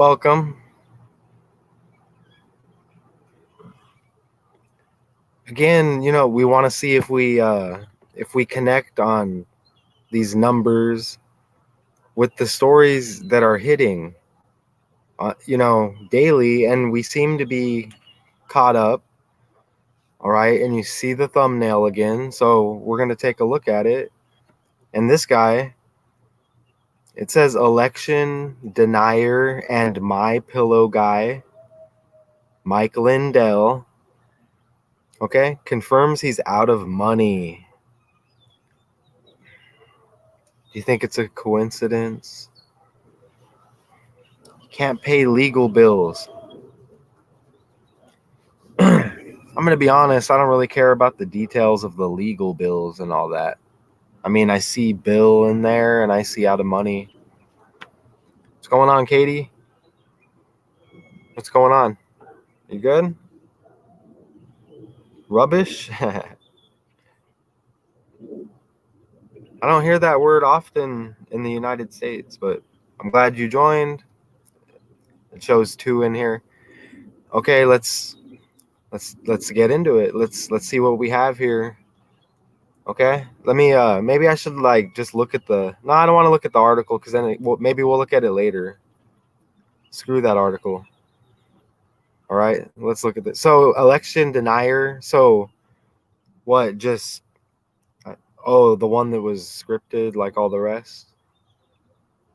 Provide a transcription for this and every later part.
Welcome. Again, we want to see if we connect on these numbers with the stories that are hitting daily, and we seem to be caught up. All right, and you see the thumbnail again, so we're going to take a look at it. And this guy, it says election denier and MyPillow Guy Mike Lindell, okay, confirms he's out of money. Do you think it's a coincidence? Can't pay legal bills. I'm going to be honest, I don't really care about the details of the legal bills and all that. I mean, I see bill in there and I see out of money. What's going on, Katie? What's going on? You good? Rubbish? I don't hear that word often in the United States, but I'm glad you joined. It shows 2 in here. Okay, let's get into it. Let's see what we have here. Okay, let me maybe I should just look at the no, I don't want to look at the article because then maybe we'll look at it later. Screw that article. All right, let's look at this. So election denier. So what? Just the one that was scripted like all the rest.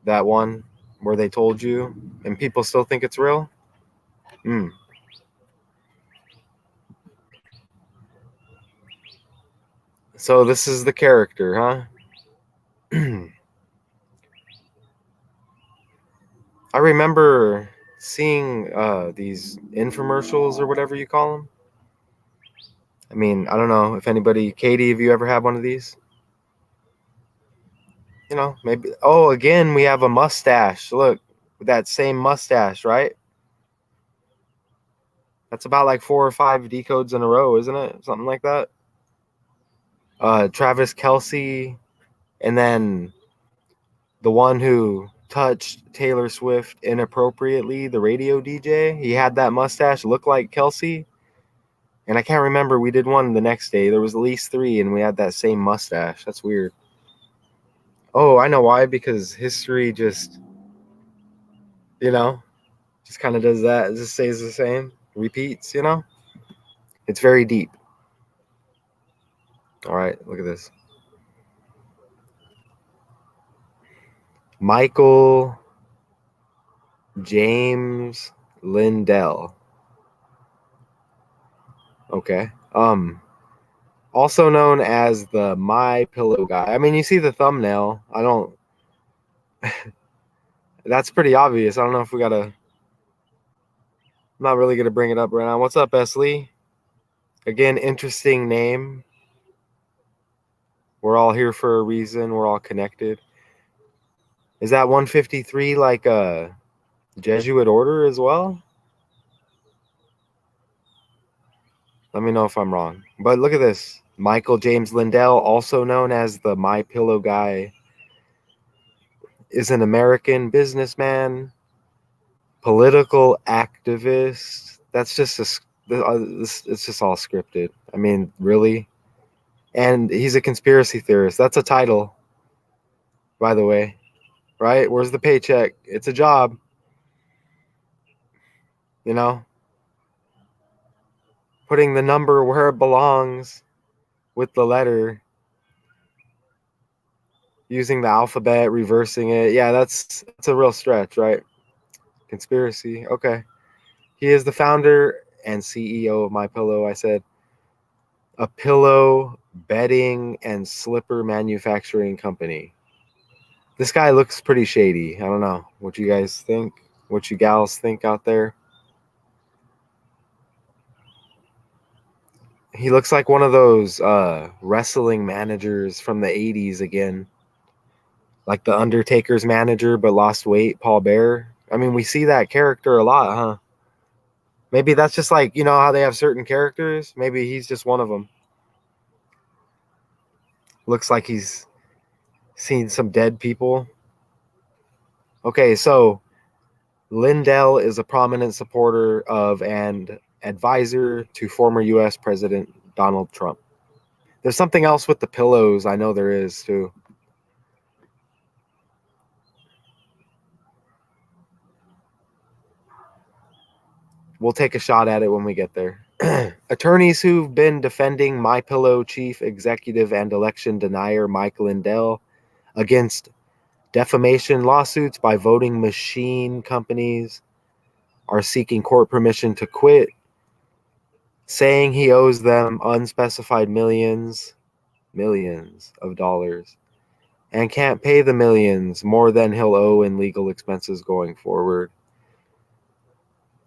That one where they told you and people still think it's real. So this is the character, huh? I remember seeing these infomercials or whatever you call them. I mean, I don't know if anybody, Katie, have you ever had one of these? Maybe. Oh, again, we have a mustache. Look, that same mustache, right? That's about like 4 or 5 decodes in a row, isn't it? Something like that. Travis Kelce, and then the one who touched Taylor Swift inappropriately, the radio DJ. He had that mustache, looked like Kelce. And I can't remember. We did one the next day. There was at least 3, and we had that same mustache. That's weird. Oh, I know why. Because history just kind of does that. It just stays the same. Repeats, It's very deep. All right, look at this. Michael James Lindell. Okay. Also known as the MyPillow Guy. I mean, you see the thumbnail. That's pretty obvious. I don't know if I'm not really going to bring it up right now. What's up, Esley? Again, interesting name. We're all here for a reason. We're all connected. Is that 153 like a Jesuit order as well? Let me know if I'm wrong. But look at this. Michael James Lindell, also known as the MyPillow Guy, is an American businessman, political activist. That's just it's just all scripted. I mean, really? And he's a conspiracy theorist. That's a title, by the way. Right? Where's the paycheck? It's a job. Putting the number where it belongs with the letter. Using the alphabet, reversing it. Yeah, that's a real stretch, right? Conspiracy. Okay. He is the founder and CEO of MyPillow. I said a pillow bedding and slipper manufacturing company. This guy looks pretty shady. I don't know what you guys think, what you gals think out there. He looks like one of those wrestling managers from the 80s again. Like the Undertaker's manager, but lost weight, Paul Bearer. I mean, we see that character a lot, huh? Maybe that's just like, how they have certain characters? Maybe he's just one of them. Looks like he's seen some dead people. Okay, so Lindell is a prominent supporter of and advisor to former U.S. President Donald Trump. There's something else with the pillows. I know there is too. We'll take a shot at it when we get there. Attorneys who've been defending MyPillow chief executive and election denier Mike Lindell against defamation lawsuits by voting machine companies are seeking court permission to quit, saying he owes them unspecified millions of dollars and can't pay the millions, more than he'll owe in legal expenses going forward.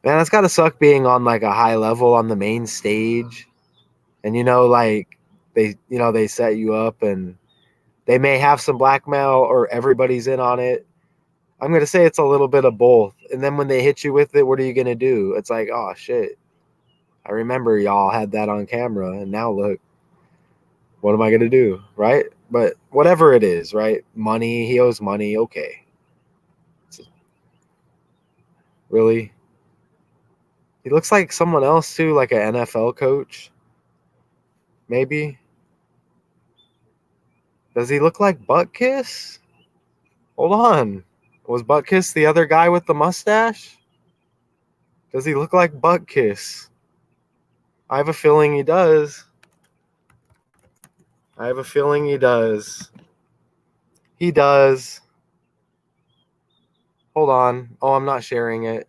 Man, it's gotta suck being on like a high level on the main stage, and like they set you up, and they may have some blackmail or everybody's in on it. I'm gonna say it's a little bit of both. And then when they hit you with it, what are you gonna do? It's like, oh shit, I remember y'all had that on camera, and now look, what am I gonna do, right? But whatever it is, right? Money, he owes money. Okay, really? He looks like someone else too, like an NFL coach, maybe. Does he look like Buttkiss? Hold on. Was Buttkiss the other guy with the mustache? Does he look like Buttkiss? I have a feeling he does. I have a feeling he does. He does. Hold on. Oh, I'm not sharing it.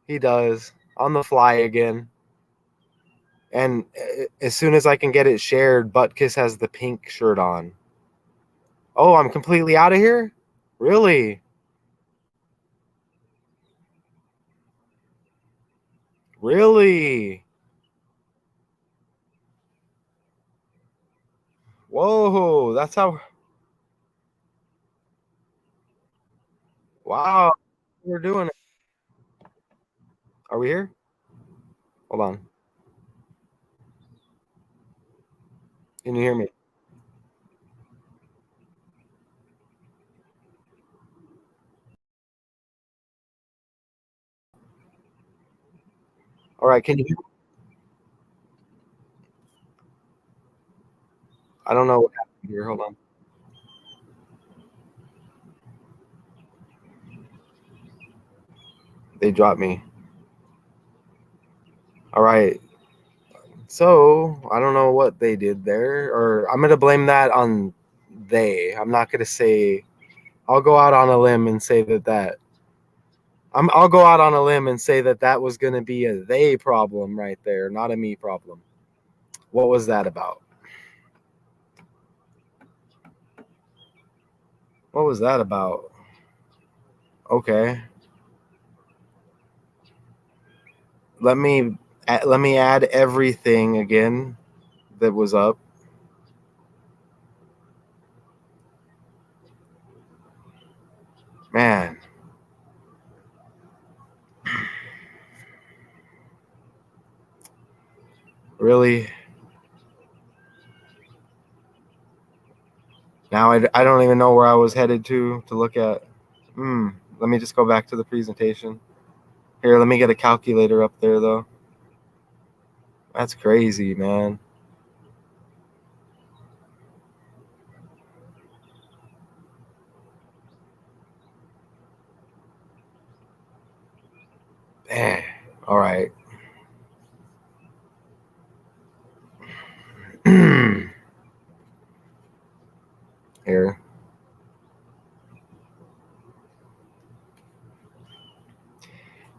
He does. On the fly again. And as soon as I can get it shared, Buttkiss has the pink shirt on. Oh, I'm completely out of here? Really? Really? Whoa, that's how. Wow, we're doing it. Are we here? Hold on. Can you hear me? All right, can you? I don't know what happened here. Hold on. They dropped me. All right. So I don't know what they did there, or I'm gonna blame that on they. I'm not gonna say. I'll go out on a limb and say I'll go out on a limb and say that was gonna be a they problem right there, not a me problem. What was that about? What was that about? Okay, let me add everything again that was up. Man, really? Now I don't even know where I was headed to look at. Let me just go back to the presentation. Here, let me get a calculator up there though. That's crazy, man. Man. All right. Here.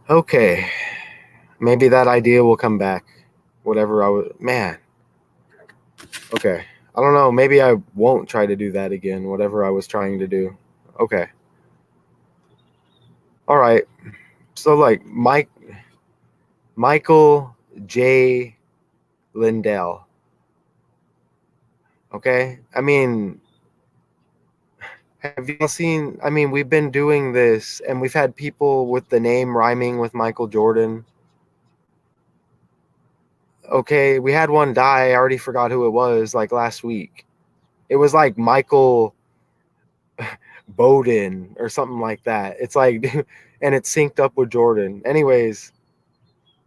Okay. Maybe that idea will come back. Whatever I was, man. Okay. I don't know. Maybe I won't try to do that again. Whatever I was trying to do. Okay. All right. So like Michael J. Lindell. Okay. I mean, have you seen? I mean, we've been doing this, and we've had people with the name rhyming with Michael Jordan. Okay, we had one die. I already forgot who it was. Like last week, it was like Michael Bowden or something like that. It's like, and it's synced up with Jordan. Anyways,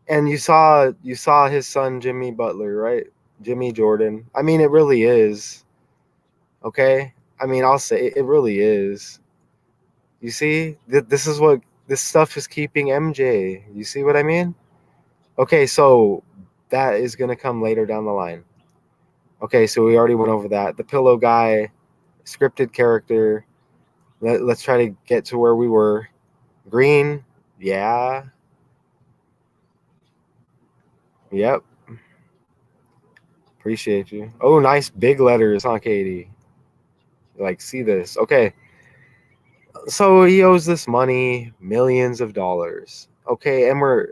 and you saw his son Jimmy Butler, right? Jimmy Jordan. I mean, it really is. Okay? I mean, I'll say it really is. You see? This is what this stuff is keeping MJ. You see what I mean? Okay, so that is going to come later down the line. Okay, so we already went over that. The Pillow Guy, scripted character. Let's try to get to where we were. Green, yeah. Yep. Appreciate you. Oh, nice big letters, huh, Katie? Like, see this. Okay. So he owes this money, millions of dollars. Okay, and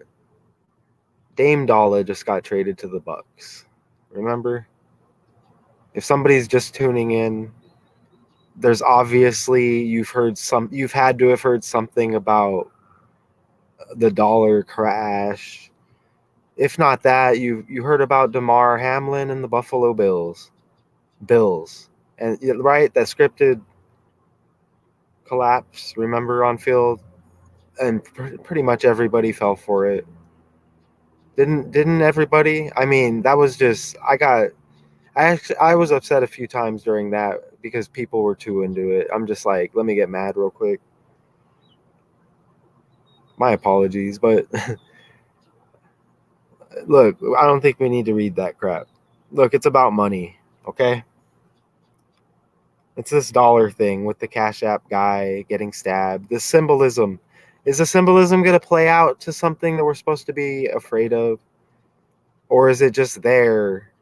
Dame Dollar just got traded to the Bucks. Remember? If somebody's just tuning in, there's obviously you've had to have heard something about the dollar crash. If not that, you heard about DeMar Hamlin and the Buffalo Bills. And right, that scripted collapse, remember, on field, and pretty much everybody fell for it. Didn't everybody? I mean, that was just I was upset a few times during that because people were too into it. I'm just like, let me get mad real quick. My apologies, but look, I don't think we need to read that crap. Look, it's about money, okay? It's this dollar thing with the Cash App guy getting stabbed. The symbolism. Is the symbolism going to play out to something that we're supposed to be afraid of? Or is it just there?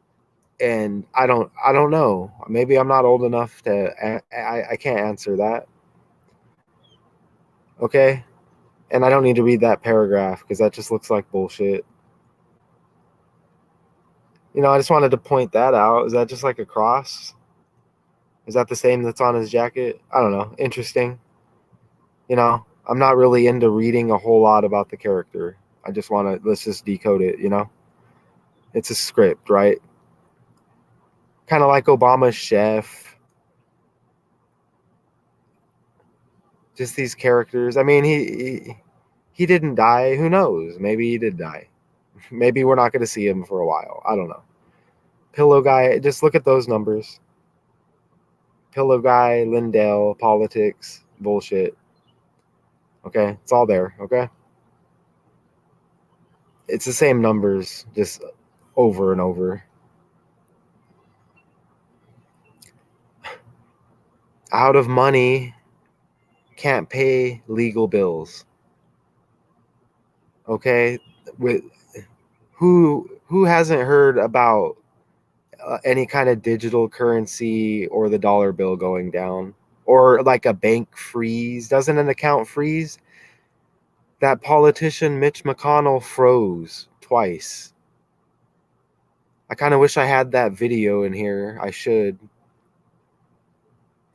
And I don't know. Maybe I'm not old enough to I can't answer that. Okay? And I don't need to read that paragraph because that just looks like bullshit. I just wanted to point that out. Is that just like a cross? Is that the same that's on his jacket? I don't know. Interesting. I'm not really into reading a whole lot about the character. I just want to, let's just decode it. It's a script, right? Kind of like Obama's chef. Just these characters. I mean, he didn't die. Who knows? Maybe he did die. Maybe we're not going to see him for a while. I don't know. Pillow Guy, just look at those numbers. Pillow Guy, Lindell, politics, bullshit. Okay, it's all there. Okay, it's the same numbers, just over and over. Out of money, can't pay legal bills. Okay, with who hasn't heard about any kind of digital currency or the dollar bill going down, or like a bank freeze? Doesn't an account freeze? That politician Mitch McConnell froze twice. I kind of wish I had that video in here. I should.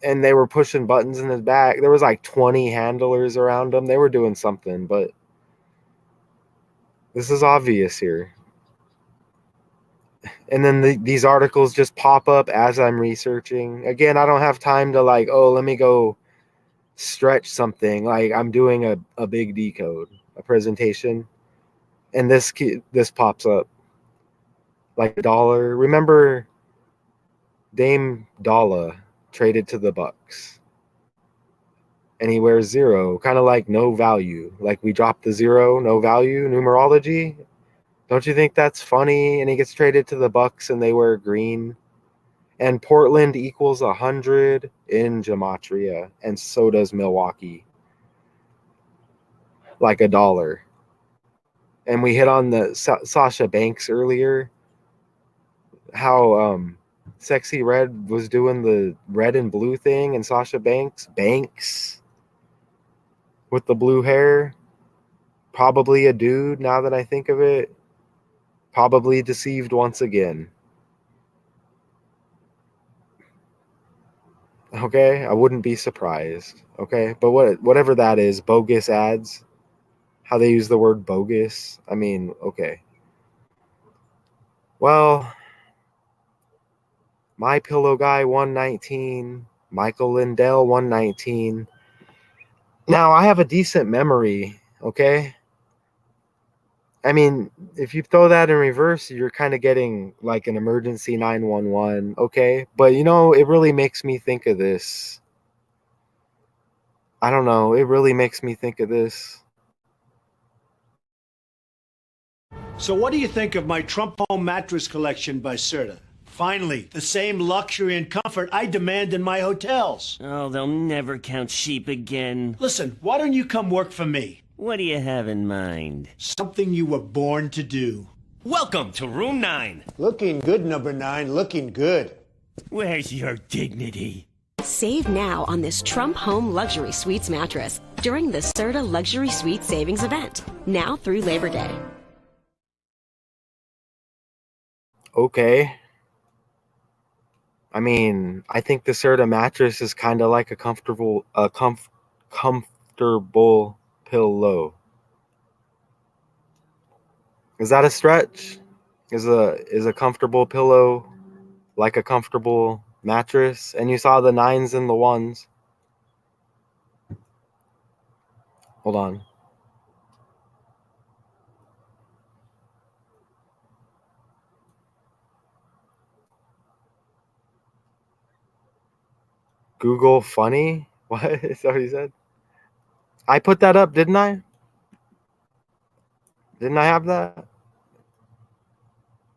And they were pushing buttons in his back. There was like 20 handlers around him. They were doing something, but this is obvious here. And then these articles just pop up as I'm researching. Again, I don't have time to like, oh, let me go stretch something. Like I'm doing a big decode, a presentation, and this pops up like $1. Remember Dame Dollar traded to the Bucks, and he wears 0, kind of like no value. Like we dropped the 0, no value numerology. Don't you think that's funny? And he gets traded to the Bucks, and they wear green. And Portland equals 100 in gematria, and so does Milwaukee. Like $1. And we hit on the Sasha Banks earlier. How Sexy Red was doing the red and blue thing, and Sasha Banks with the blue hair. Probably a dude, now that I think of it. Probably deceived once again. Okay, I wouldn't be surprised. Okay, but whatever that is, bogus ads. How they use the word bogus. I mean, okay. Well, MyPillow Guy 119, Michael Lindell 119. Now I have a decent memory, okay? I mean, if you throw that in reverse, you're kind of getting like an emergency 911, okay? But you know, it really makes me think of this. I don't know, it really makes me think of this. So what do you think of my Trump Home mattress collection by Serta? Finally, the same luxury and comfort I demand in my hotels. Oh, they'll never count sheep again. Listen, why don't you come work for me? What do you have in mind? Something you were born to do. Welcome to room 9. Looking good, number 9, looking good. Where's your dignity? Save now on this Trump Home Luxury Suites mattress during the Serta Luxury Suite Savings Event, now through Labor Day. Okay. I mean, I think the Serta mattress is kind of like a comfortable pillow. Is that a stretch? Is a comfortable pillow like a comfortable mattress? And you saw the 9s and the 1s. Hold on. Google funny? What? Is that what he said? I put that up, didn't I? Didn't I have that?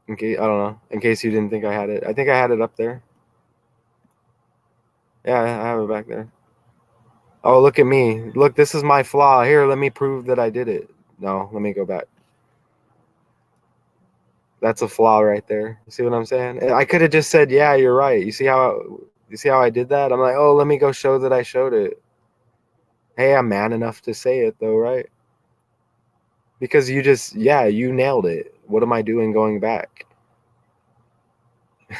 I don't know. In case you didn't think I had it. I think I had it up there. Yeah, I have it back there. Oh, look at me. Look, this is my flaw. Here, let me prove that I did it. No, let me go back. That's a flaw right there. You see what I'm saying? I could have just said, yeah, you're right. You see how I did that? I'm like, oh, let me go show that I showed it. Hey, I'm man enough to say it though, right? Because you nailed it. What am I doing going back?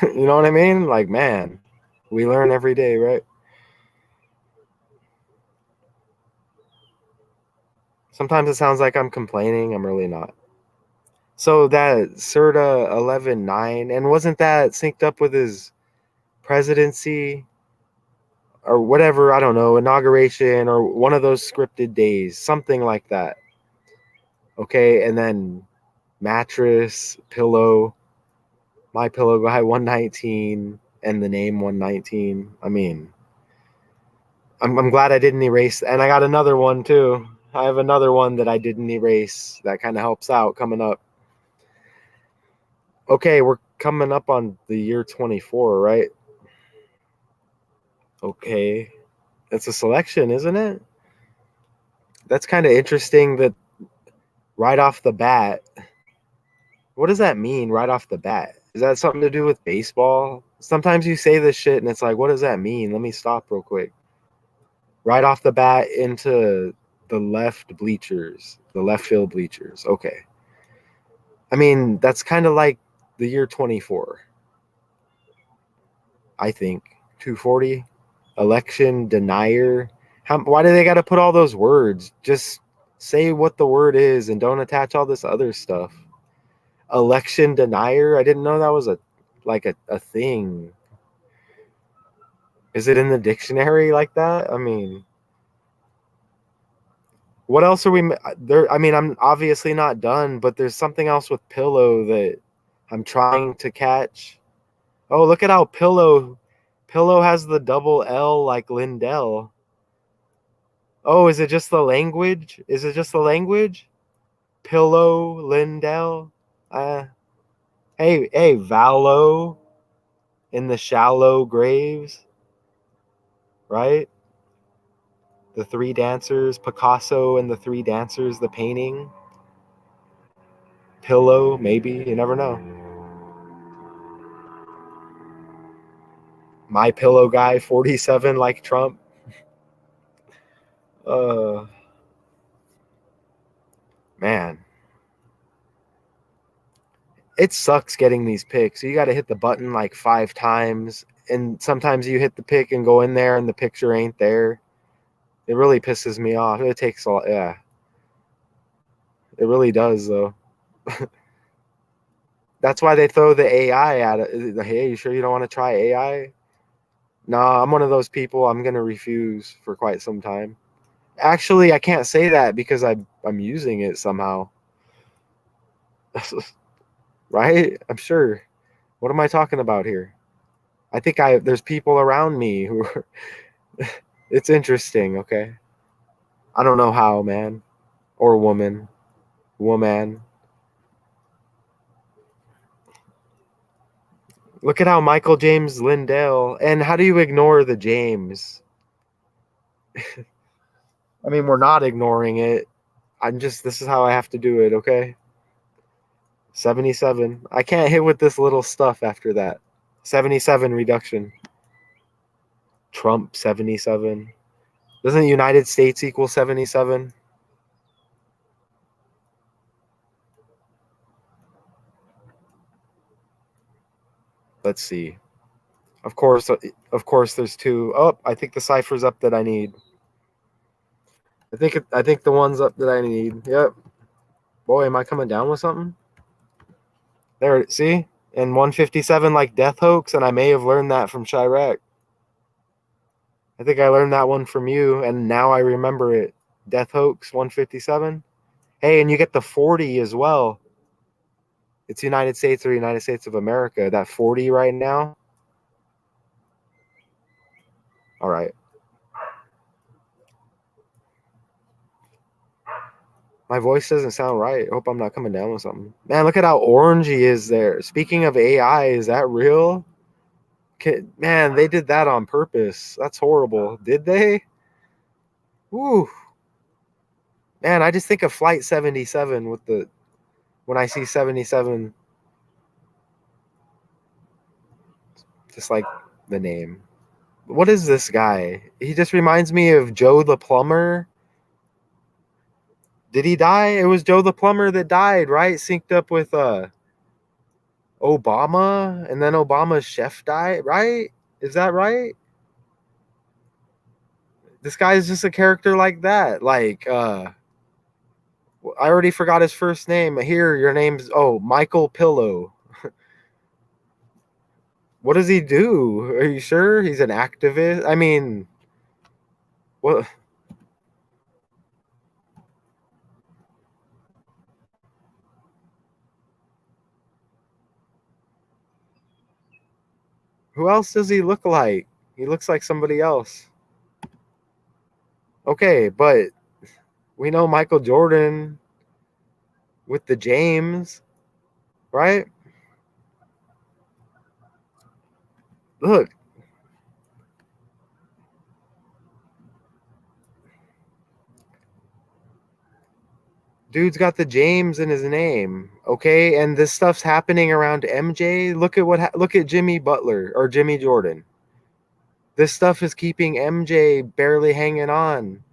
You know what I mean? Like, man, we learn every day, right? Sometimes it sounds like I'm complaining. I'm really not. So that Serta 11.9, and wasn't that synced up with his presidency or whatever? I don't know, inauguration or one of those scripted days, something like that. Okay, and then mattress, pillow, MyPillow Guy 119, and the name 119. I mean, I'm glad I didn't erase, and I got another one too. I have another one that I didn't erase that kind of helps out coming up. Okay, we're coming up on the year 24, right? Okay. That's a selection, isn't it? That's kind of interesting that right off the bat. What does that mean right off the bat? Is that something to do with baseball? Sometimes you say this shit and it's like, what does that mean? Let me stop real quick. Right off the bat into the left bleachers, the left field bleachers. Okay. I mean, that's kind of like the year 24. I think 240 election denier. Why do they got to put all those words? Just say what the word is and don't attach all this other stuff. Election denier. I didn't know that was a thing. Is it in the dictionary like that? I mean, what else are we there? I mean, I'm obviously not done, but there's something else with pillow that I'm trying to catch. Oh, look at how pillow has the double L like Lindell. Oh, is it just the language? Is it just the language? Pillow Lindell. Hey, Valo in the shallow graves, right? The Three Dancers, Picasso and the Three Dancers, the painting. Pillow, maybe, you never know. MyPillow Guy 47 like Trump. Man. It sucks getting these picks. You got to hit the button like 5 times, and sometimes you hit the pick and go in there and the picture ain't there. It really pisses me off. It takes a lot. Yeah. It really does, though. That's why they throw the AI at it. Hey, you sure you don't want to try AI? Nah, I'm one of those people. I'm gonna refuse for quite some time. Actually, I can't say that because I'm using it somehow. Right? I'm sure. What am I talking about here? I think there's people around me who are, it's interesting, okay? I don't know how, man. Or woman. Look at how Michael James Lindell, and how do you ignore the James? I mean, we're not ignoring it. This is how I have to do it, okay? 77. I can't hit with this little stuff after that. 77 reduction. Trump 77. Doesn't the United States equal 77? Let's see. Of course, there's two. Oh, I think the cipher's up that I need. I think the one's up that I need. Yep. Boy, am I coming down with something? There, see? And 157 like death hoax, and I may have learned that from Chirac. I think I learned that one from you, and now I remember it. Death hoax 157. Hey, and you get the 40 as well. It's United States or United States of America. That 40 right now. All right. My voice doesn't sound right. I hope I'm not coming down with something. Man, look at how orange he is there. Speaking of AI, is that real? Man, they did that on purpose. That's horrible. Did they? Ooh. Man, I just think of Flight 77 when I see 77, just like the name. What is this guy? He just reminds me of Joe the Plumber. Did he die? It was Joe the Plumber that died, right? Synced up with Obama, and then Obama's chef died, right? Is that right? This guy's just a character like that. Like, I already forgot his first name. Here, your name's Michael Pillow. What does he do? Are you sure he's an activist? I mean, what? Who else does he look like? He looks like somebody else. Okay, but we know Michael Jordan with the James, right? Look. Dude's got the James in his name, okay? And this stuff's happening around MJ. Look at Jimmy Butler or Jimmy Jordan. This stuff is keeping MJ barely hanging on.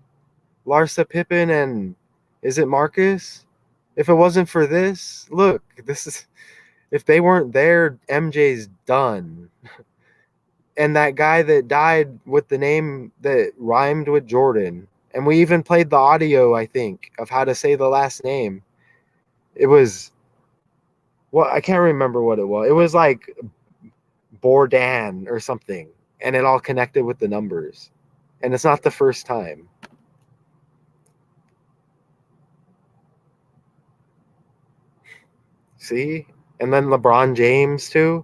Larsa Pippen and is it Marcus? If it wasn't for this, look, if they weren't there, MJ's done. And that guy that died with the name that rhymed with Jordan. And we even played the audio, I think, of how to say the last name. It was, well, I can't remember what it was. It was like Bordan or something. And it all connected with the numbers. And it's not the first time. See? And then LeBron James, too.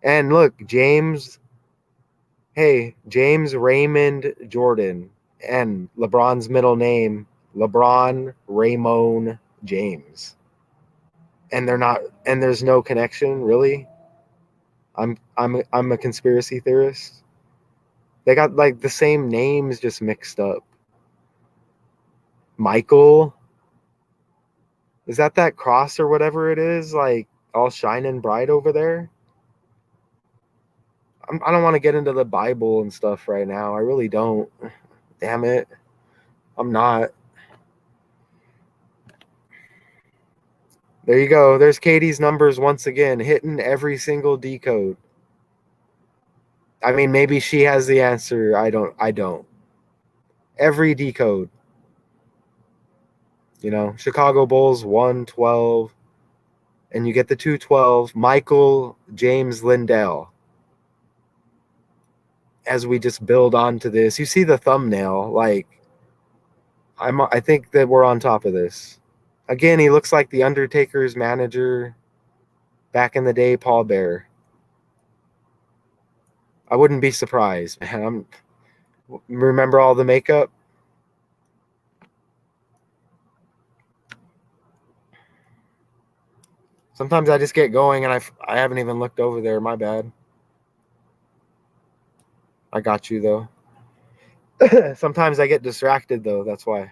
And look, James Raymond Jordan. And LeBron's middle name, LeBron Raymond James. And there's no connection, really. I'm a conspiracy theorist. They got like the same names just mixed up. Michael, is that cross or whatever it is, like all shining bright over there? I don't want to get into the Bible and stuff right now. I really don't. Damn it. I'm not. There you go. There's Katie's numbers once again, hitting every single decode. I mean, maybe she has the answer. I don't. Every decode. You know, Chicago Bulls 112. And you get the 212. Michael James Lindell. as we just build onto this. You see the thumbnail, like I think that we're on top of this. Again, he looks like the Undertaker's manager back in the day, Paul Bear. I wouldn't be surprised, man. Remember all the makeup? Sometimes I just get going and I haven't even looked over there. My bad. I got you though. Sometimes I get distracted though. That's why.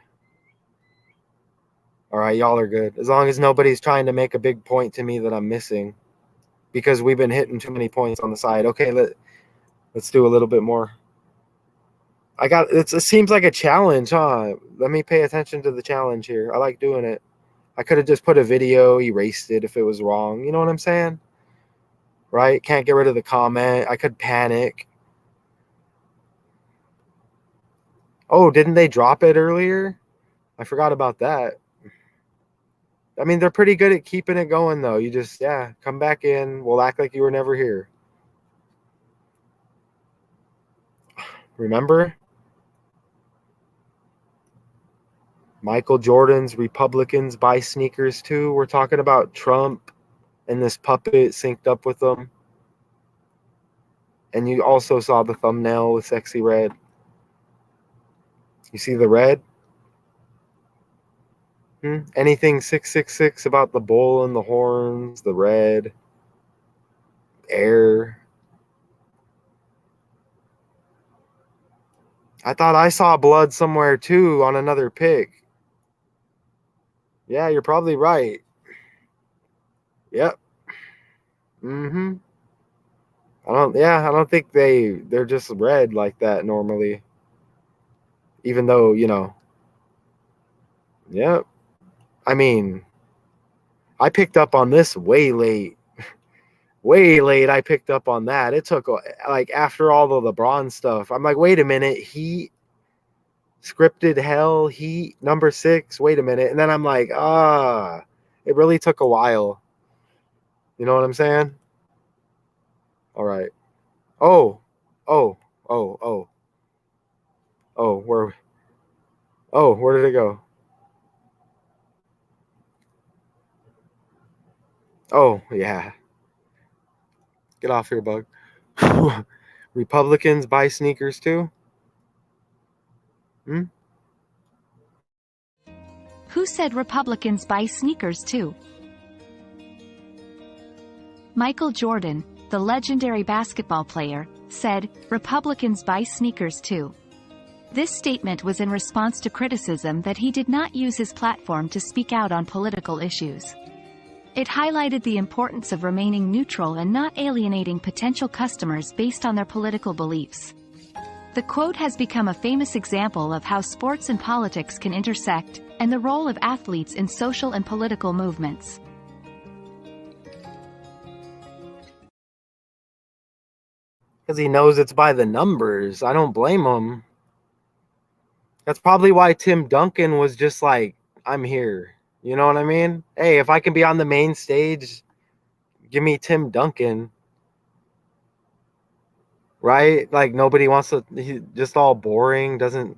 All right, y'all are good. As long as nobody's trying to make a big point to me that I'm missing, because we've been hitting too many points on the side. Okay, let's do a little bit more. It seems like a challenge, huh? Let me pay attention to the challenge here. I like doing it. I could have just put a video, erased it if it was wrong. You know what I'm saying? Right? Can't get rid of the comment. I could panic. Oh, didn't they drop it earlier? I forgot about that. I mean, they're pretty good at keeping it going, though. You just, yeah, come back in. We'll act like you were never here. Remember? Michael Jordan's Republicans buy sneakers, too. We're talking about Trump and this puppet synced up with them. And you also saw the thumbnail with Sexy Red. You see the red? Anything 666 about the bull and the horns, the red, air. I thought I saw blood somewhere too on another pic. Yeah, you're probably right. Yep. I don't think they're just red like that normally. Even though, yep. I mean, I picked up on this way late. Way late, I picked up on that. It took, like, after all the LeBron stuff. I'm like, wait a minute. Heat, scripted hell, Heat, number 6. Wait a minute. And then I'm like, it really took a while. You know what I'm saying? All right. Oh, where did it go? Oh, yeah. Get off here, bug. Republicans buy sneakers too? Who said Republicans buy sneakers too? Michael Jordan, the legendary basketball player, said, Republicans buy sneakers too. This statement was in response to criticism that he did not use his platform to speak out on political issues. It highlighted the importance of remaining neutral and not alienating potential customers based on their political beliefs. The quote has become a famous example of how sports and politics can intersect, and the role of athletes in social and political movements. Because he knows it's by the numbers. I don't blame him. That's probably why Tim Duncan was just like, I'm here. You know what I mean? Hey, if I can be on the main stage, give me Tim Duncan. Right? Like, nobody wants to, he's just all boring, doesn't.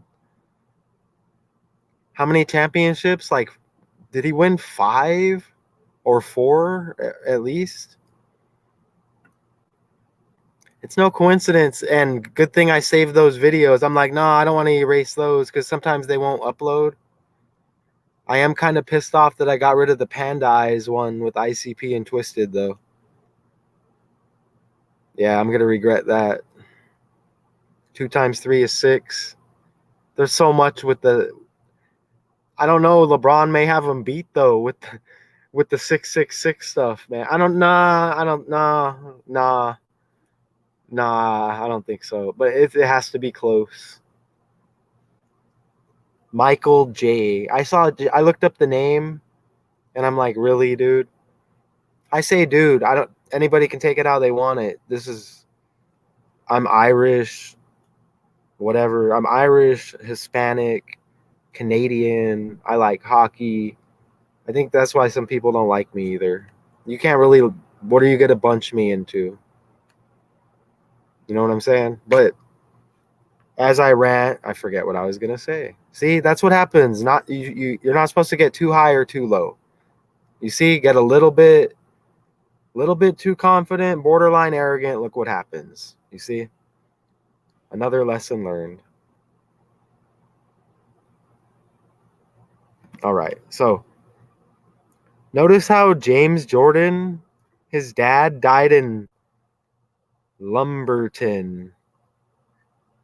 How many championships? Like, did he win 5 or 4 at least? It's no coincidence, and good thing I saved those videos. I'm like, no, I don't want to erase those because sometimes they won't upload. I am kind of pissed off that I got rid of the Panda Eyes one with ICP and Twisted, though. Yeah, I'm going to regret that. 2 times 3 is 6. There's so much with the... I don't know. LeBron may have him beat, though, with the 666 stuff, man. I don't think so. But it has to be close. Michael J. I looked up the name, and I'm like, really, dude? I say, dude, anybody can take it how they want it. I'm Irish, whatever. I'm Irish, Hispanic, Canadian. I like hockey. I think that's why some people don't like me either. You can't really, what are you going to bunch me into? You know what I'm saying? But As I rant, I forget what I was gonna say. See, that's what happens. Not you're not supposed to get too high or too low. You see, get a little bit too confident, borderline arrogant. Look what happens. You see? Another lesson learned. All right. So notice how James Jordan, his dad died in Lumberton,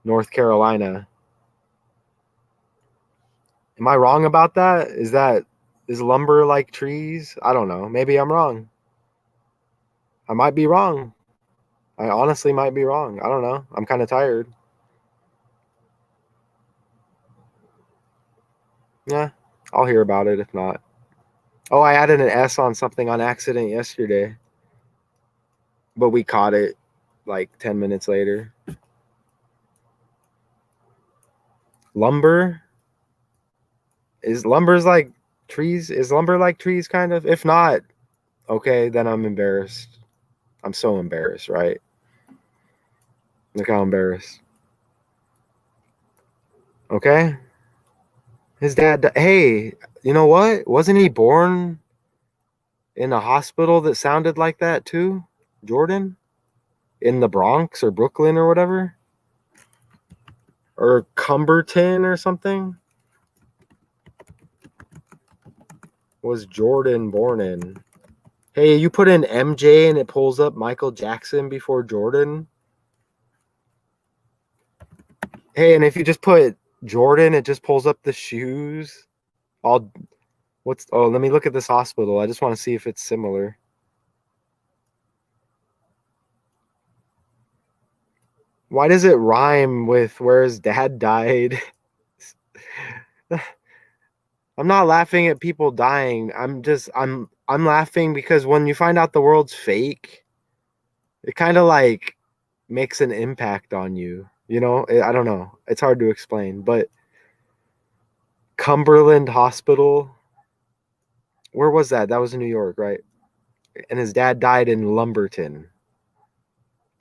North Carolina. Am I wrong about that? Is lumber like trees? I don't know. Maybe I'm wrong. I might be wrong. I honestly might be wrong. I don't know. I'm kind of tired. Yeah, I'll hear about it if not. Oh, I added an S on something on accident yesterday, but we caught it like 10 minutes later. Lumber? Is lumber's like trees? Is lumber like trees kind of? If not, okay, then I'm embarrassed. I'm so embarrassed, right? Look how embarrassed. Okay. His dad, hey, you know what? Wasn't he born in a hospital that sounded like that too? Jordan? In the Bronx or Brooklyn or whatever? Or Cumberton or something? Was Jordan born in? Hey, you put in MJ and it pulls up Michael Jackson before Jordan. Hey, and if you just put Jordan, it just pulls up the shoes. Let me look at this hospital. I just want to see if it's similar. Why does it rhyme with where his dad died? I'm not laughing at people dying. I'm laughing because when you find out the world's fake, it kind of like makes an impact on you. You know, I don't know. It's hard to explain, but Cumberland Hospital, where was that? That was in New York, right? And his dad died in Lumberton.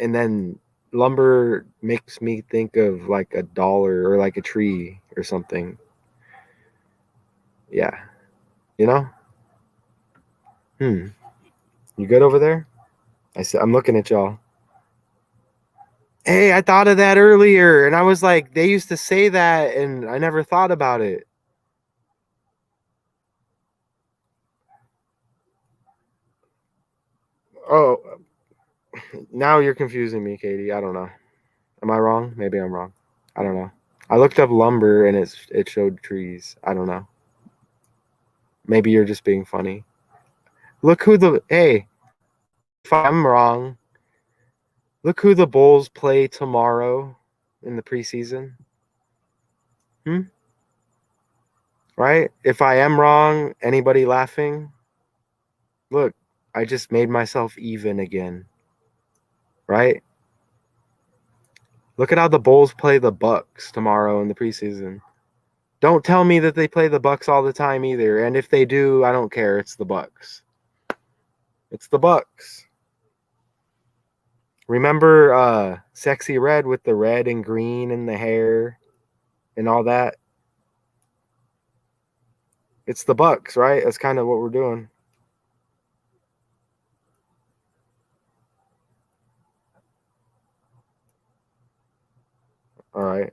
And then lumber makes me think of like a dollar or like a tree or something. Yeah. You know? You good over there? I'm looking at y'all. Hey, I thought of that earlier, and I was like, they used to say that, and I never thought about it. Oh, now you're confusing me, Katie. I don't know. Am I wrong? Maybe I'm wrong. I don't know. I looked up lumber, and it showed trees. I don't know. Maybe you're just being funny. Look hey, if I'm wrong, look who the Bulls play tomorrow in the preseason. Right? If I am wrong, anybody laughing? Look, I just made myself even again. Right? Look at how the Bulls play the Bucks tomorrow in the preseason. Don't tell me that they play the Bucks all the time either. And if they do, I don't care. It's the Bucks. It's the Bucks. Remember Sexy Red with the red and green and the hair and all that? It's the Bucks, right? That's kind of what we're doing. All right.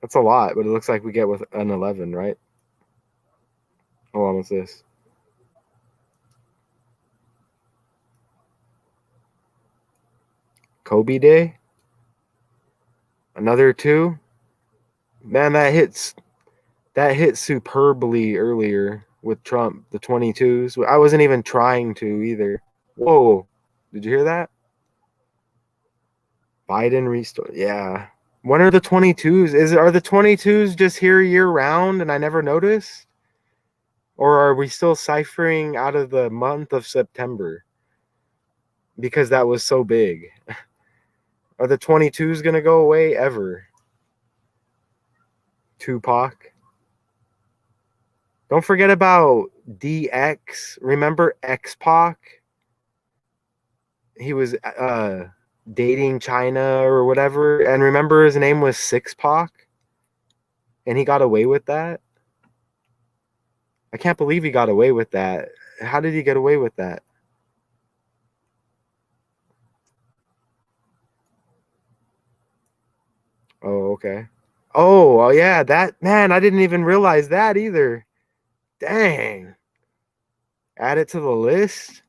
That's a lot, but it looks like we get with an 11, right? Hold on, what's this? Kobe Day? Another 2? Man, that hit superbly earlier with Trump, the 22s. I wasn't even trying to either. Whoa. Did you hear that? Biden restore. Yeah. When are the 22s? Are the 22s just here year round and I never noticed? Or are we still ciphering out of the month of September? Because that was so big. Are the 22s going to go away ever? Tupac. Don't forget about DX. Remember X-Pac? He was dating China or whatever. And remember, his name was Six Pac, and he got away with that. I can't believe he got away with that. How did he get away with that? Oh, okay. Oh, yeah, that man, I didn't even realize that either. Dang. Add it to the list.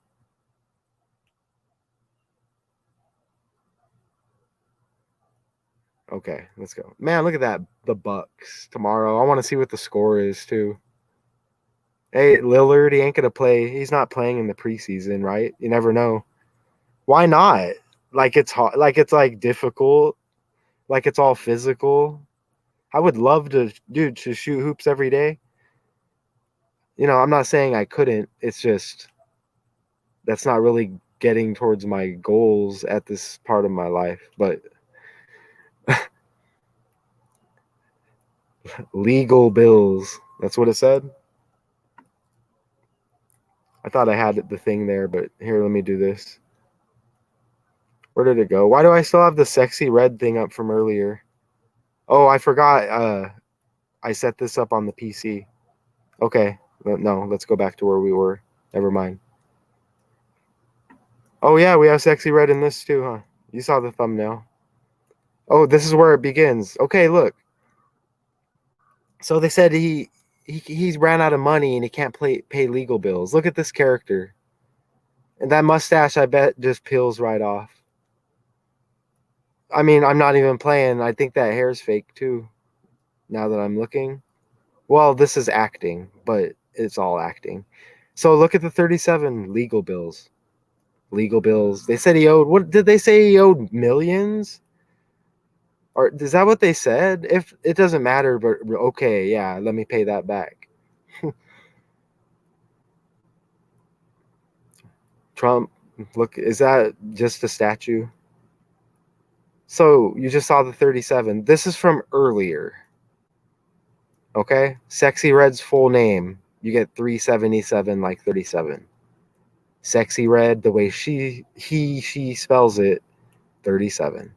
Okay, let's go. Man, look at that. The Bucks tomorrow. I want to see what the score is too. Hey, Lillard, he ain't gonna play. He's not playing in the preseason, right? You never know. Why not? Like it's hard, like it's like difficult, like it's all physical. I would love to, dude, to shoot hoops every day. I'm not saying I couldn't. It's just that's not really getting towards my goals at this part of my life. But legal bills. That's what it said. I thought I had the thing there, but here, let me do this. Where did it go? Why do I still have the sexy red thing up from earlier? Oh, I forgot. I set this up on the PC. Okay. No, let's go back to where we were. Never mind. Oh, yeah, we have sexy red in this too, huh? You saw the thumbnail. Oh, this is where it begins. Okay, look. So they said he's ran out of money and he can't pay legal bills. Look at this character. And that mustache, I bet, just peels right off. I mean, I'm not even playing. I think that hair's fake too, now that I'm looking. Well, this is acting, but it's all acting. So look at the 37 legal bills. Legal bills. They said he owed, what did they say he owed? Millions? Or is that what they said? If it doesn't matter, but okay, yeah, let me pay that back. Trump, look, is that just a statue? So you just saw the 37. This is from earlier. Okay? Sexy Red's full name. You get 377 like 37. Sexy Red, the way she spells it, 37.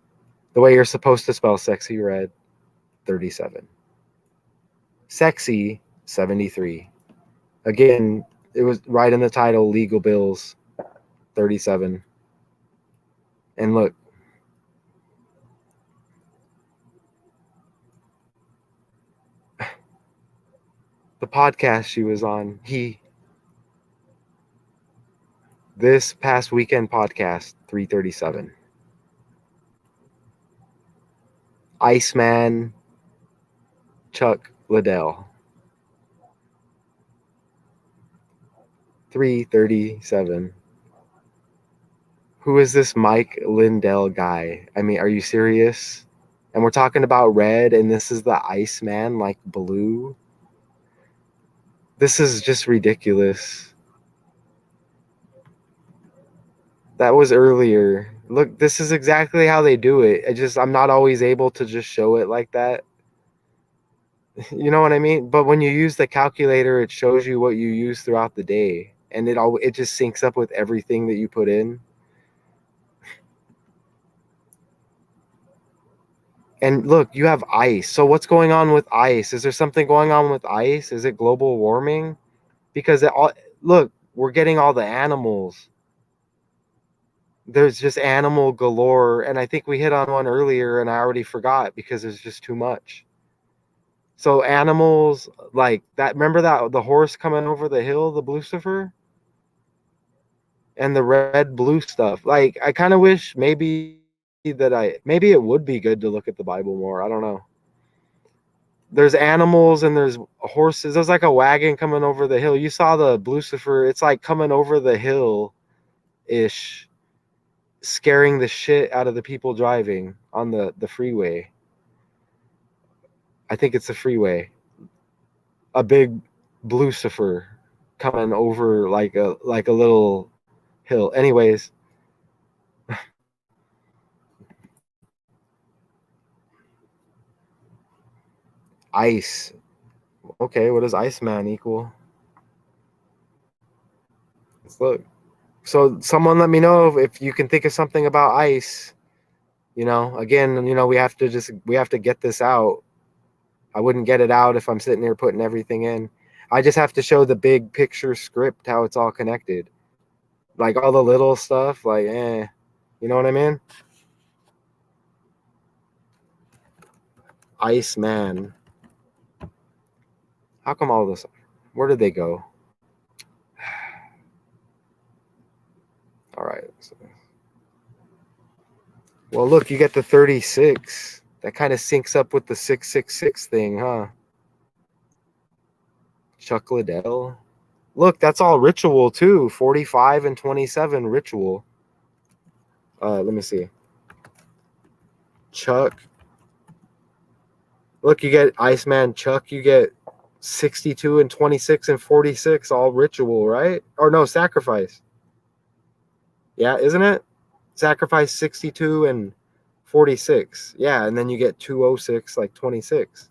The way you're supposed to spell Sexy Red, 37. Sexy, 73. Again, it was right in the title, legal bills, 37. And look, the podcast she was on, this past weekend podcast, 337. Iceman Chuck Liddell, 337. Who is this Mike Lindell guy? I mean, are you serious? And we're talking about red, and this is the Iceman, like blue. This is just ridiculous. That was earlier. Look, this is exactly how they do it. I'm not always able to just show it like that. You know what I mean? But when you use the calculator, it shows you what you use throughout the day, and it just syncs up with everything that you put in. And look, you have ice. So what's going on with ice? Is there something going on with ice? Is it global warming? Because look, we're getting all the animals. There's just animal galore, and I think we hit on one earlier, and I already forgot because there's just too much. So animals like that. Remember that the horse coming over the hill, the Lucifer, and the red blue stuff. Like I kind of wish maybe it would be good to look at the Bible more. I don't know. There's animals and there's horses. There's like a wagon coming over the hill. You saw the Lucifer. It's like coming over the hill ish, scaring the shit out of the people driving on the freeway. I think it's the freeway. A big Lucifer coming over like a little hill. Anyways, ice. Okay, what does Iceman equal? Let's look. So someone let me know if you can think of something about ice. Again, we have to get this out. I wouldn't get it out if I'm sitting here putting everything in. I just have to show the big picture script, how it's all connected. Like all the little stuff, like, you know what I mean? Iceman. How come all this? Where did they go? All right. Well, look, you get the 36. That kind of syncs up with the 666 thing, huh? Chuck Liddell. Look, that's all ritual too. 45 and 27 ritual. Let me see. Chuck. Look, you get Iceman Chuck. You get 62 and 26 and 46, all ritual, right? Or no, sacrifice. Yeah, isn't it? Sacrifice 62 and 46. Yeah, and then you get 206, like 26.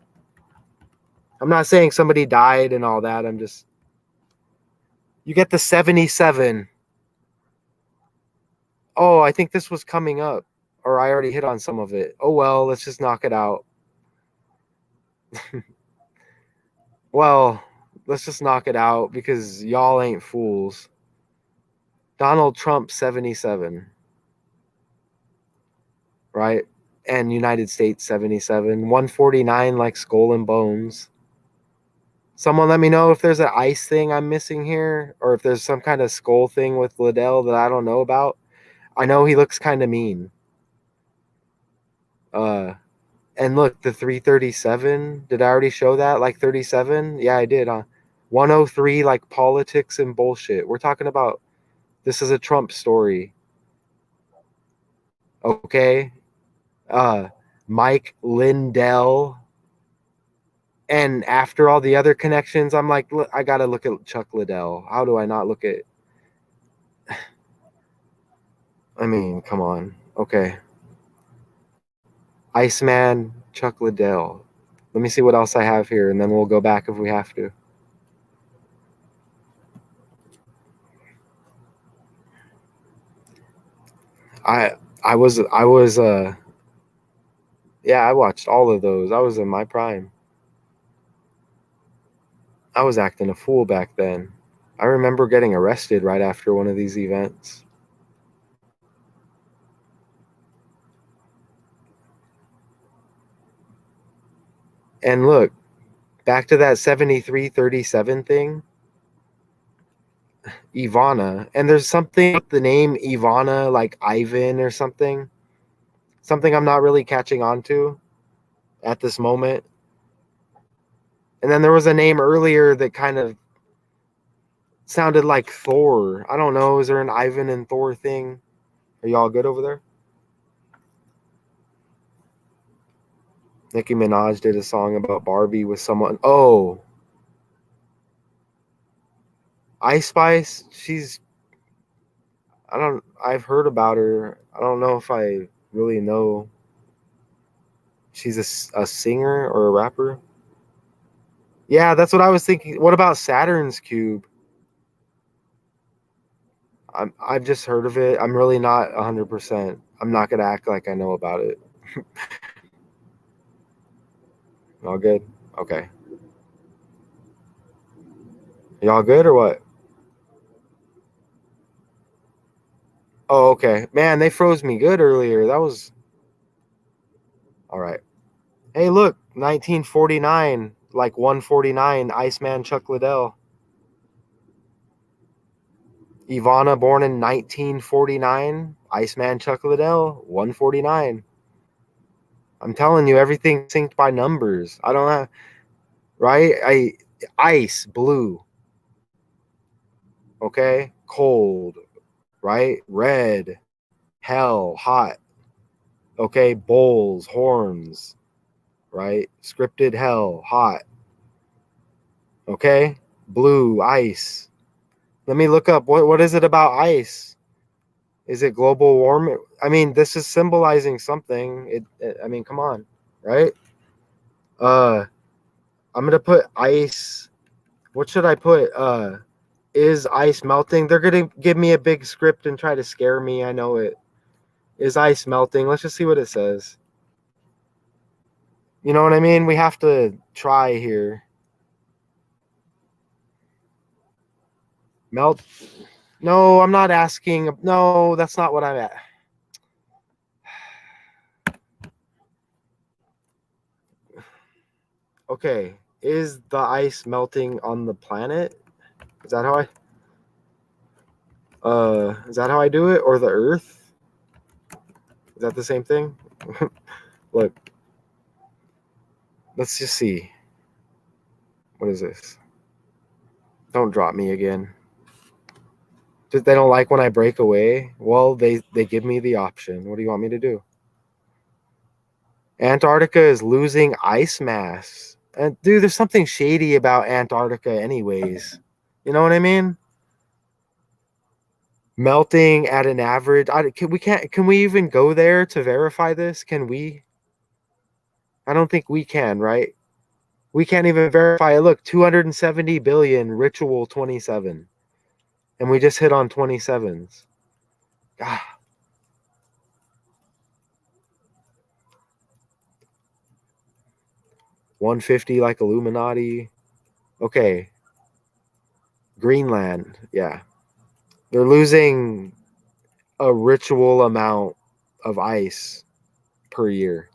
I'm not saying somebody died and all that. You get the 77. Oh, I think this was coming up, or I already hit on some of it. Oh, well, let's just knock it out. Well, let's just knock it out because y'all ain't fools. Donald Trump, 77. Right? And United States, 77. 149, like Skull and Bones. Someone let me know if there's an ice thing I'm missing here, or if there's some kind of skull thing with Liddell that I don't know about. I know he looks kind of mean. And look, the 337. Did I already show that? Like 37? Yeah, I did, huh? 103, like politics and bullshit. We're talking about this is a Trump story. Okay? Mike Lindell. And after all the other connections, I'm like, look, I got to look at Chuck Liddell. How do I not look at... I mean, come on. Okay. Iceman, Chuck Liddell. Let me see what else I have here, and then we'll go back if we have to. I watched all of those. I was in my prime. I was acting a fool back then. I remember getting arrested right after one of these events. And look, back to that 7337 thing. Ivana. And there's something with the name Ivana, like Ivan or something. Something I'm not really catching on to at this moment. And then there was a name earlier that kind of sounded like Thor. I don't know. Is there an Ivan and Thor thing? Are y'all good over there? Nicki Minaj did a song about Barbie with someone. Oh. Ice Spice, I've heard about her. I don't know if I really know. She's a singer or a rapper. Yeah, that's what I was thinking. What about Saturn's Cube? I've just heard of it. I'm really not 100%. I'm not gonna act like I know about it. All good? Okay. Y'all good or what? Oh, okay. Man, they froze me good earlier. That was... All right. Hey, look, 1949, like 149, Iceman Chuck Liddell. Ivana, born in 1949, Iceman Chuck Liddell, 149. I'm telling you, everything synced by numbers. I don't have... Right? Ice, blue. Okay? Cold. Right? Red. Hell, hot. Okay? Bowls, horns. Right? Scripted hell, hot. Okay? Blue, ice. Let me look up. What is it about ice? Is it global warming? I mean, this is symbolizing something. I mean, come on. Right? I'm going to put ice. What should I put? Is ice melting? They're going to give me a big script and try to scare me. I know it. Is ice melting? Let's just see what it says. You know what I mean? We have to try here. Melt. No, I'm not asking. No, that's not what I'm at. Okay. Is the ice melting on the planet? Is that how I do it? Or the Earth? Is that the same thing? Look. Let's just see. What is this? Don't drop me again. Just, they don't like when I break away. Well, they give me the option. What do you want me to do? Antarctica is losing ice mass. And dude, there's something shady about Antarctica anyways. You know what I mean? Melting at an average. Can we even go there to verify this? Can we? I don't think we can, right? We can't even verify it. Look, 270 billion ritual 27. And we just hit on 27s. Ah. 150 like Illuminati. Okay. Greenland. Yeah. They're losing a ritual amount of ice per year.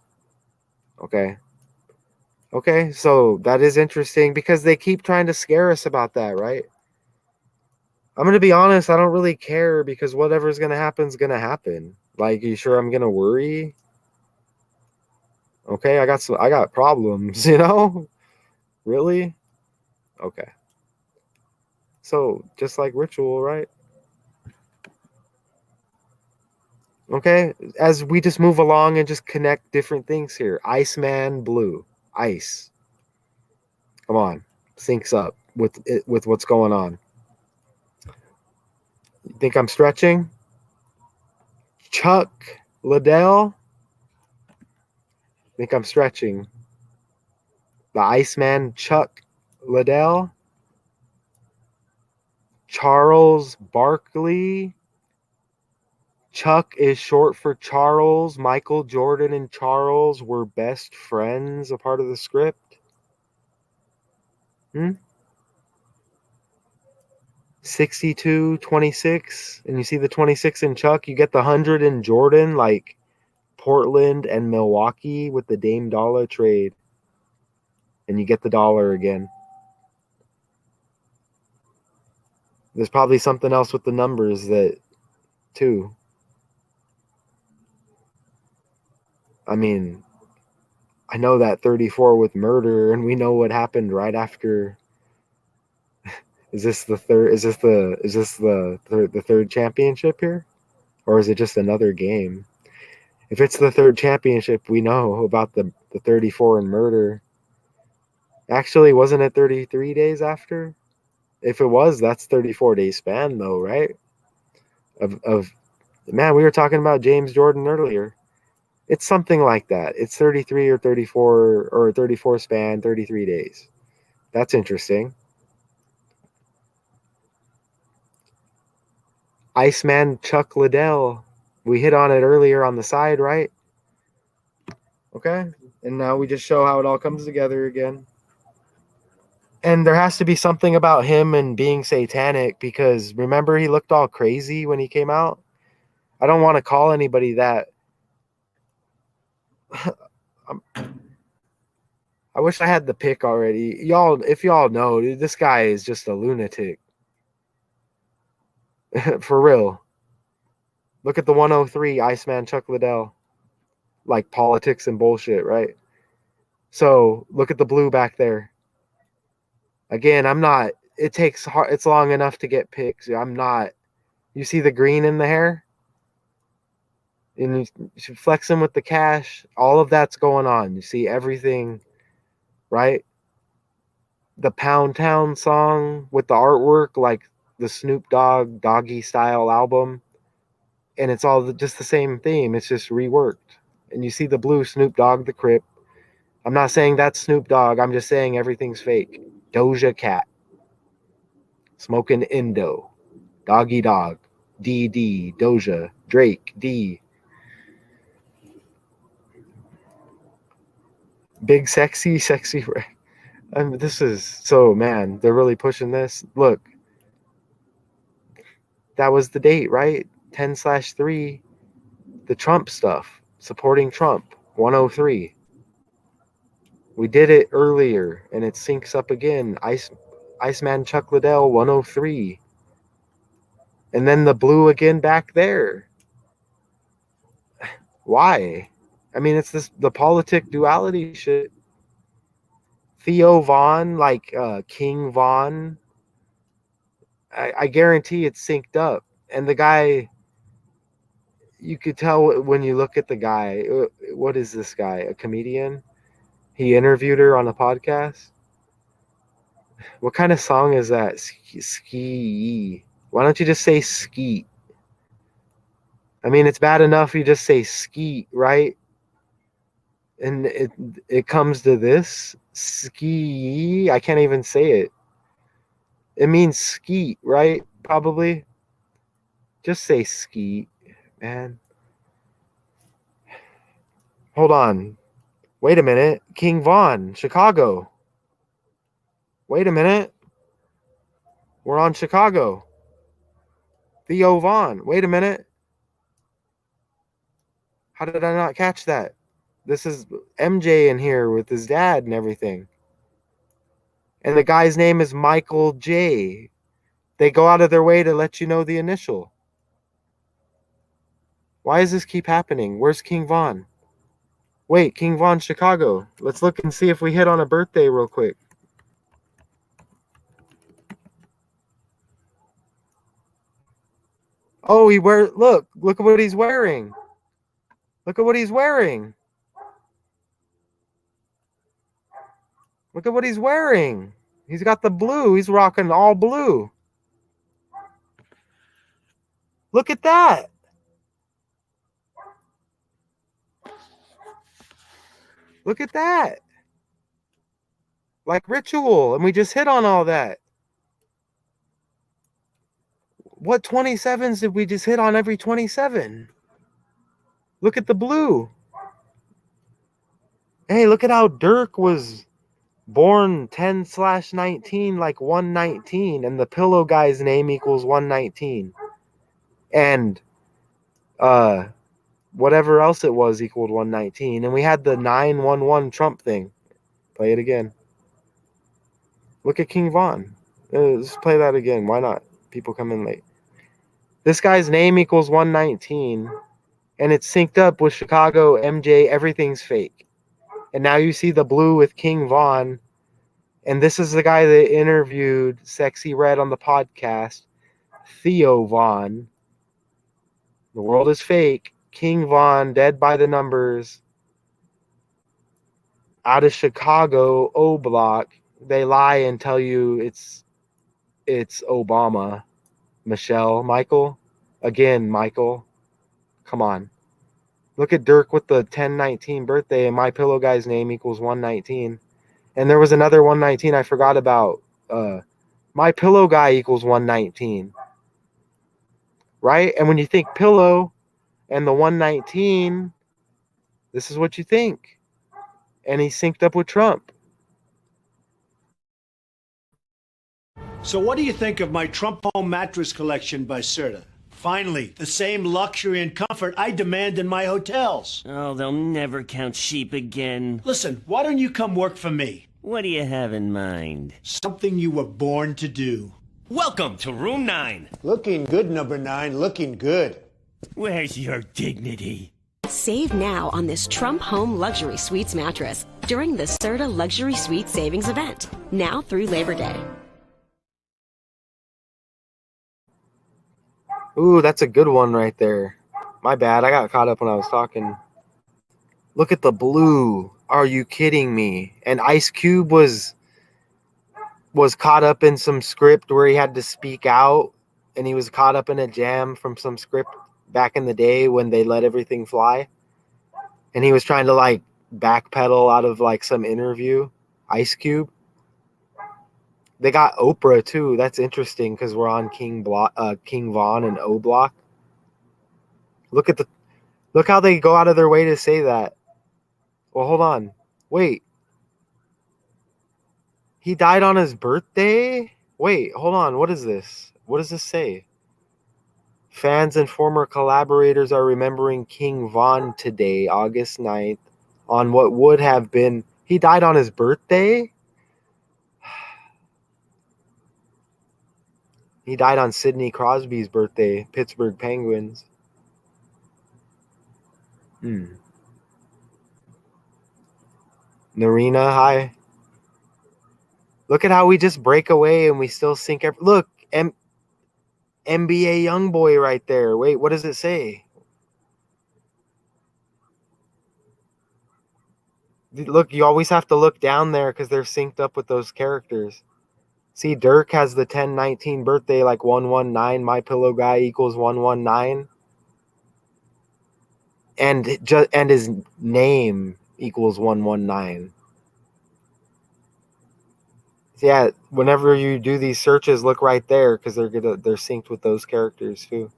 Okay. Okay. So that is interesting because they keep trying to scare us about that, right? I'm going to be honest. I don't really care because whatever's going to happen is going to happen. Like, you sure I'm going to worry? Okay. I got problems, you know? Really? Okay. So just like ritual, right? Okay, as we just move along and just connect different things here. Iceman blue, ice. Come on, syncs up with it, with what's going on. You think I'm stretching? Chuck Liddell. Think I'm stretching? The Iceman Chuck Liddell. Charles Barkley. Chuck is short for Charles. Michael Jordan and Charles were best friends, a part of the script. 62, 26, and you see the 26 in Chuck, you get the 100 in Jordan, like Portland and Milwaukee with the Dame Dollar trade, and you get the dollar again. There's probably something else with the numbers that, too. I mean, I know that 34 with murder, and we know what happened right after. Is this the third? Is this the third championship here, or is it just another game? If it's the third championship, we know about the 34 and murder. Actually, wasn't it 33 days after? If it was, that's 34 days span though, right? Of man, we were talking about James Jordan earlier. It's something like that. It's 33 or 34 or 34 span, 33 days. That's interesting. Iceman Chuck Liddell. We hit on it earlier on the side, right? Okay. And now we just show how it all comes together again. And there has to be something about him and being satanic because remember he looked all crazy when he came out? I don't want to call anybody that. I wish I had the pick already. Y'all, if y'all know, dude, this guy is just a lunatic. For real. Look at the 103 Iceman Chuck Liddell. Like politics and bullshit, right? So look at the blue back there. Again, I'm not. It's long enough to get picks. I'm not. You see the green in the hair? And you should flex him with the cash. All of that's going on. You see everything, right? The Pound Town song with the artwork, like the Snoop Dogg Doggy Style album. And it's all just the same theme. It's just reworked. And you see the blue Snoop Dogg, the Crip. I'm not saying that's Snoop Dogg. I'm just saying everything's fake. Doja Cat. Smoking Indo. Doggy Dog. DD. Doja. Drake. D. Big sexy. This is so, man, they're really pushing this. Look, that was the date, right? 10/3, the Trump stuff, supporting Trump, 103. We did it earlier, and it syncs up again. Iceman Chuck Liddell, 103. And then the blue again back there. Why? I mean, it's the politic duality shit. Theo Vaughn, like King Vaughn. I guarantee it's synced up. And the guy, you could tell when you look at the guy. What is this guy? A comedian? He interviewed her on a podcast. What kind of song is that? Ski. Why don't you just say skeet? I mean, it's bad enough you just say skeet, right? And it comes to this ski. I can't even say it. It means skeet, right? Probably. Just say skeet, man. Hold on. Wait a minute. King Vaughn, Chicago. Wait a minute. We're on Chicago. Theo Vaughn. Wait a minute. How did I not catch that? This is MJ in here with his dad and everything. And the guy's name is Michael J. They go out of their way to let you know the initial. Why does this keep happening? Where's King Vaughn? Wait, King Vaughn, Chicago. Let's look and see if we hit on a birthday real quick. Oh, look at what he's wearing. Look at what he's wearing. Look at what he's wearing. He's got the blue. He's rocking all blue. Look at that. Look at that. Like ritual. And we just hit on all that. What 27s did we just hit on every 27? Look at the blue. Hey, look at how Dirk was born 10/19, like 119, and the pillow guy's name equals 119. And whatever else it was equaled 119. And we had the 911 Trump thing. Play it again. Look at King Vaughn. Let's play that again. Why not? People come in late. This guy's name equals 119, and it's synced up with Chicago, MJ. Everything's fake. And now you see the blue with King Vaughn. And this is the guy that interviewed Sexy Red on the podcast, Theo Vaughn. The world is fake. King Vaughn, dead by the numbers. Out of Chicago, O Block. They lie and tell you it's Obama. Michael. Again, Michael. Come on. Look at Dirk with the 10/19 birthday, and MyPillow Guy's name equals 119. And there was another 119 I forgot about. MyPillow Guy equals 119. Right? And when you think pillow and the 119, this is what you think. And he synced up with Trump. So what do you think of my Trump home mattress collection by Serta? Finally, the same luxury and comfort I demand in my hotels. Oh, they'll never count sheep again. Listen, why don't you come work for me? What do you have in mind? Something you were born to do. Welcome to room 9. Looking good, number 9. Looking good. Where's your dignity? Save now on this Trump Home Luxury Suites mattress during the Serta Luxury Suite Savings Event, now through Labor Day. Ooh, that's a good one right there. My bad. I got caught up when I was talking. Look at the blue. Are you kidding me? And Ice Cube was caught up in some script where he had to speak out, and he was caught up in a jam from some script back in the day when they let everything fly. And he was trying to like backpedal out of like some interview. Ice Cube. They got Oprah too. That's interesting because we're on King Vaughn and O Block. Look how they go out of their way to say that. Well, hold on. Wait, He died on his birthday? Wait, hold on. What is this? What does this say? Fans and former collaborators are remembering King Von today, August 9th, on what would have been. He died on his birthday? He died on Sidney Crosby's birthday, Pittsburgh Penguins. Narina, hi. Look at how we just break away and we still sink. Look, NBA Youngboy right there. Wait, what does it say? Look, you always have to look down there because they're synced up with those characters. See, Dirk has the 10/19 birthday like 119. MyPillow Guy equals 119. And his name equals 119. So yeah, whenever you do these searches, look right there because they're synced with those characters too.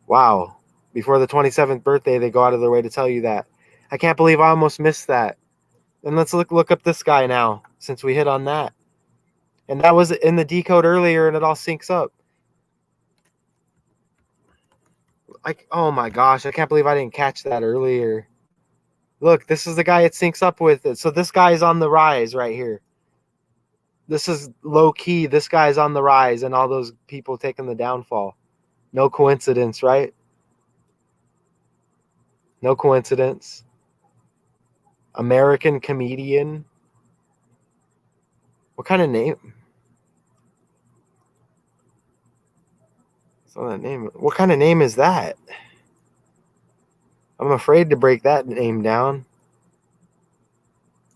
Wow. Before the 27th birthday, they go out of their way to tell you that. I can't believe I almost missed that. And let's look up this guy now, since we hit on that. And that was in the decode earlier, and it all syncs up. Like, oh my gosh, I can't believe I didn't catch that earlier. Look, this is the guy it syncs up with. So this guy's on the rise right here. This is low key. This guy's on the rise, and all those people taking the downfall. No coincidence, right? No coincidence. American comedian. What kind of name? So that name. What kind of name is that? I'm afraid to break that name down.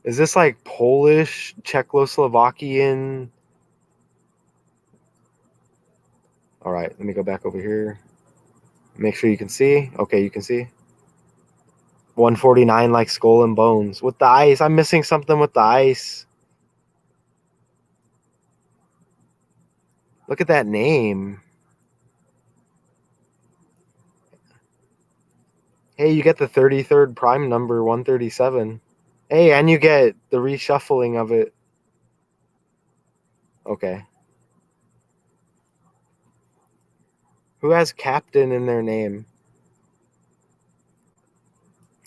Is this like Polish, Czechoslovakian? All right, let me go back over here. Make sure you can see. Okay, you can see. 149 like Skull and Bones. With the ice. I'm missing something with the ice. Look at that name. Hey, you get the 33rd prime number, 137. Hey, and you get the reshuffling of it. Okay. Who has Captain in their name?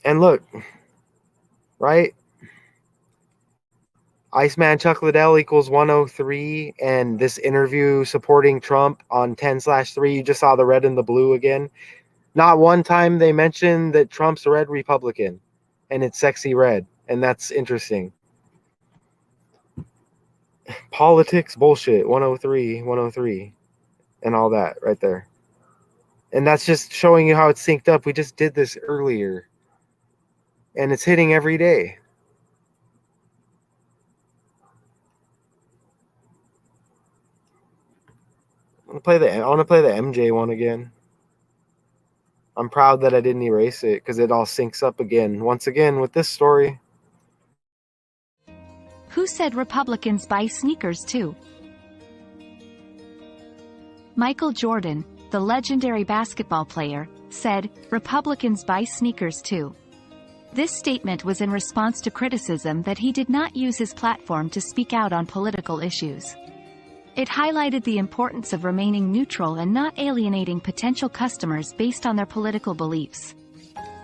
And look, right? Iceman Chuck Liddell equals 103. And this interview supporting Trump on 10/3, you just saw the red and the blue again. Not one time they mentioned that Trump's a red Republican. And it's sexy red. And that's interesting. Politics bullshit, 103, 103. And all that right there. And that's just showing you how it's synced up. We just did this earlier. And it's hitting every day. I want to play the MJ one again. I'm proud that I didn't erase it because it all syncs up again. Once again with this story. Who said Republicans buy sneakers too? Michael Jordan, the legendary basketball player, said, Republicans buy sneakers too. This statement was in response to criticism that he did not use his platform to speak out on political issues. It highlighted the importance of remaining neutral and not alienating potential customers based on their political beliefs.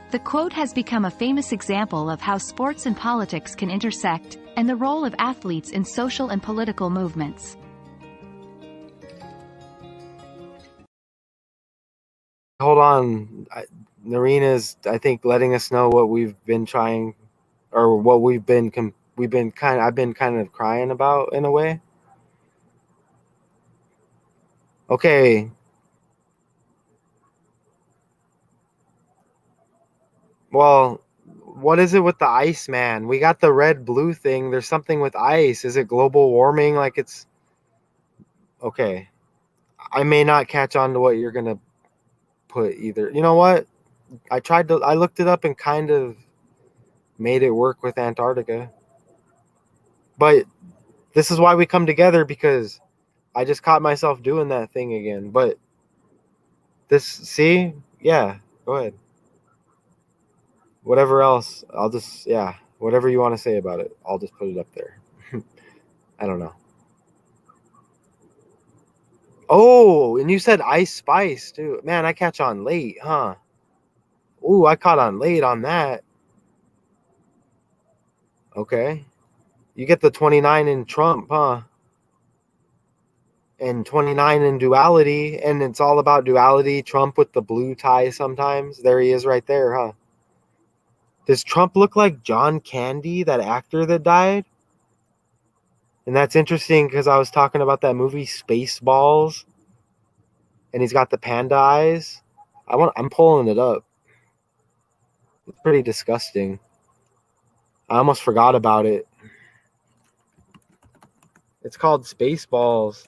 The quote has become a famous example of how sports and politics can intersect, and the role of athletes in social and political movements. Hold on. Narina's, I think, letting us know what we've been trying, or what I've been kind of crying about in a way. Okay. Well, what is it with the ice, man? We got the red blue thing. There's something with ice. Is it global warming? Like it's okay. I may not catch on to what you're gonna put either. You know what? I looked it up and kind of made it work with Antarctica. But this is why we come together, because I just caught myself doing that thing again. But see? Yeah, go ahead. Whatever else, whatever you want to say about it, I'll just put it up there. I don't know. Oh, and you said Ice Spice too. Man, I catch on late, huh? Ooh, I caught on late on that. Okay. You get the 29 in Trump, huh? And 29 in duality, and it's all about duality. Trump with the blue tie sometimes. There he is right there, huh? Does Trump look like John Candy, that actor that died? And that's interesting because I was talking about that movie Spaceballs, and he's got the panda eyes. I'm pulling it up. It's pretty disgusting. I almost forgot about it. It's called Spaceballs.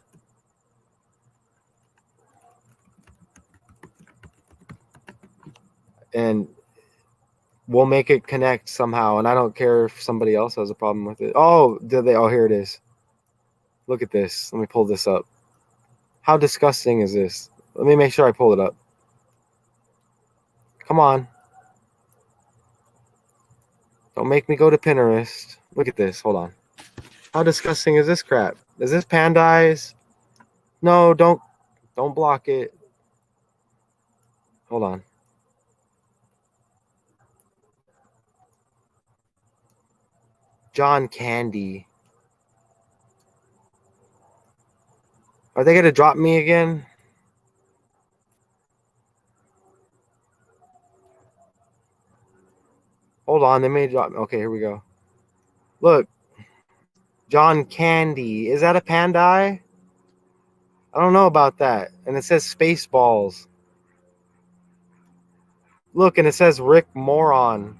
And we'll make it connect somehow. And I don't care if somebody else has a problem with it. Oh, did they? Oh, here it is. Look at this. Let me pull this up. How disgusting is this? Let me make sure I pull it up. Come on. Don't make me go to Pinterest. Look at this. Hold on. How disgusting is this crap? Is this panda eyes? No, don't block it. Hold on. John Candy. Are they going to drop me again? Hold on, they may drop me. Okay, here we go. Look. John Candy. Is that a panda eye? I don't know about that. And it says Spaceballs. Look, and it says Rick Moran.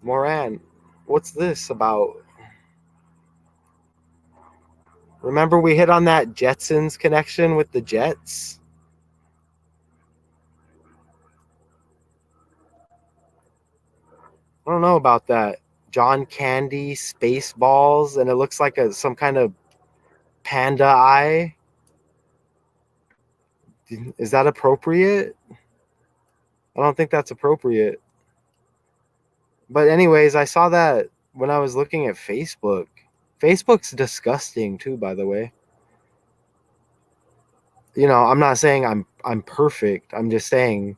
Moran. What's this about? Remember we hit on that Jetsons connection with the Jets? I don't know about that. John Candy, Spaceballs, and it looks like some kind of panda eye. Is that appropriate? I don't think that's appropriate. But anyways, I saw that when I was looking at Facebook. Facebook's disgusting too, by the way. You know, I'm not saying I'm perfect. I'm just saying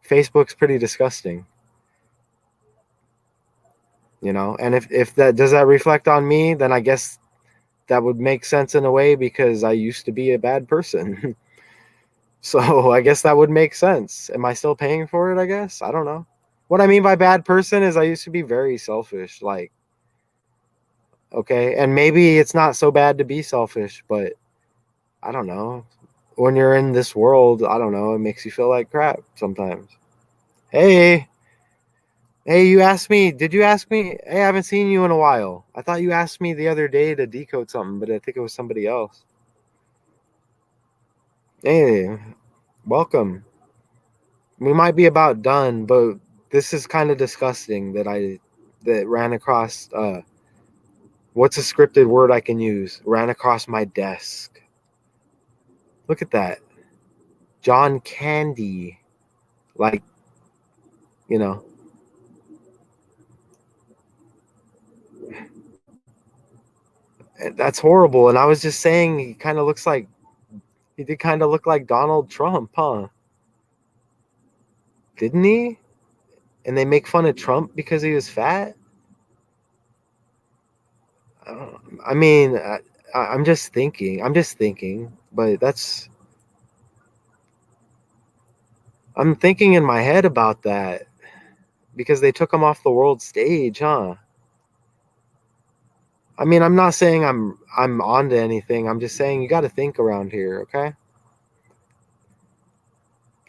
Facebook's pretty disgusting. You know, and if that does that reflect on me, then I guess that would make sense in a way because I used to be a bad person. So I guess that would make sense. Am I still paying for it, I guess? I don't know. What I mean by bad person is I used to be very selfish. Like, okay, and maybe it's not so bad to be selfish, but I don't know. When you're in this world, I don't know, it makes you feel like crap sometimes. Hey, you asked me, did you ask me? Hey, I haven't seen you in a while. I thought you asked me the other day to decode something, but I think it was somebody else. Hey, welcome. We might be about done, but this is kind of disgusting that ran across what's a scripted word I can use? Ran across my desk. Look at that. John Candy. Like, you know. That's horrible. And I was just saying he did kind of look like Donald Trump, huh? Didn't he? And they make fun of Trump because he was fat? I mean, I'm just thinking. But I'm thinking in my head about that because they took him off the world stage, huh? I mean, I'm not saying I'm onto anything. I'm just saying you got to think around here, okay?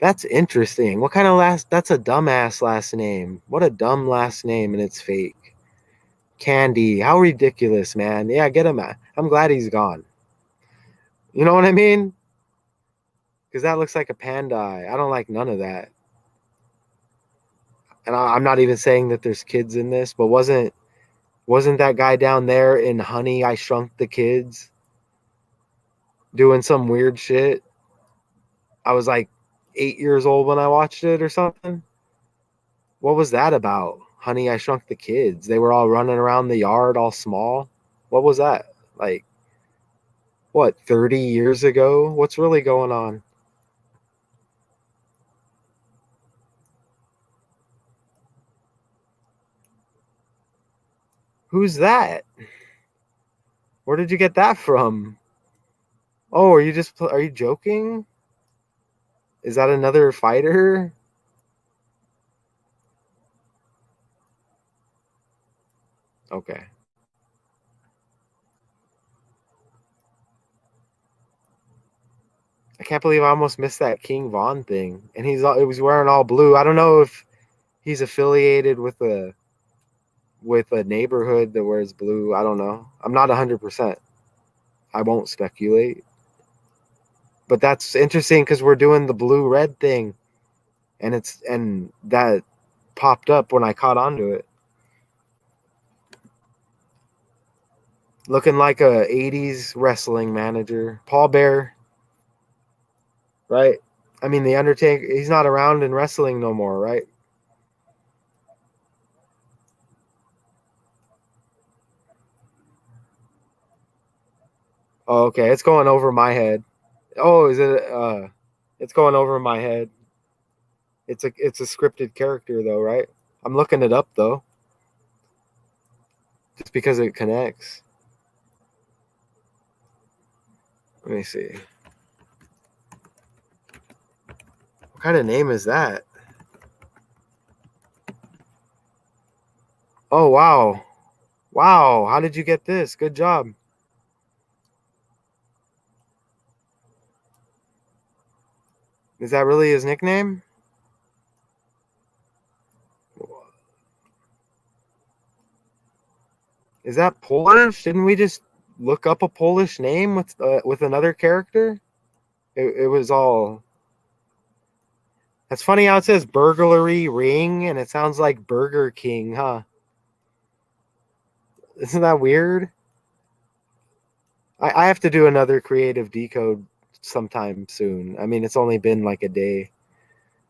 That's interesting. What kind of that's a dumbass last name. What a dumb last name and it's fake. Candy. How ridiculous, man. Yeah, get him out. I'm glad he's gone. You know what I mean? Because that looks like a panda eye. I don't like none of that. And I'm not even saying that there's kids in this, but wasn't that guy down there in Honey, I Shrunk the Kids doing some weird shit? I was like 8 years old when I watched it or something. What was that about? Honey, I Shrunk the Kids. They were all running around the yard all small. What was that? Like, what, 30 years ago? What's really going on? Who's that? Where did you get that from? Oh, are you joking? Is that another fighter? Okay. I can't believe I almost missed that King Von thing. And it was wearing all blue. I don't know if he's affiliated with a neighborhood that wears blue. I don't know. I'm not 100%. I won't speculate. But that's interesting because we're doing the blue red thing, and that popped up when I caught onto it. Looking like a 80s wrestling manager. Paul Bear, right? I mean, the Undertaker, he's not around in wrestling no more, right? Oh, okay, it's going over my head. Oh, is it it's going over my head. It's a scripted character though, right? I'm looking it up though. Just because it connects. Let me see. What kind of name is that? Oh, wow. Wow, how did you get this? Good job. Is that really his nickname? Is that Polish? Didn't we just look up a Polish name with another character? It was all. That's funny how it says burglary ring and it sounds like Burger King, huh? Isn't that weird? I have to do another creative decode sometime soon. I mean, it's only been like a day.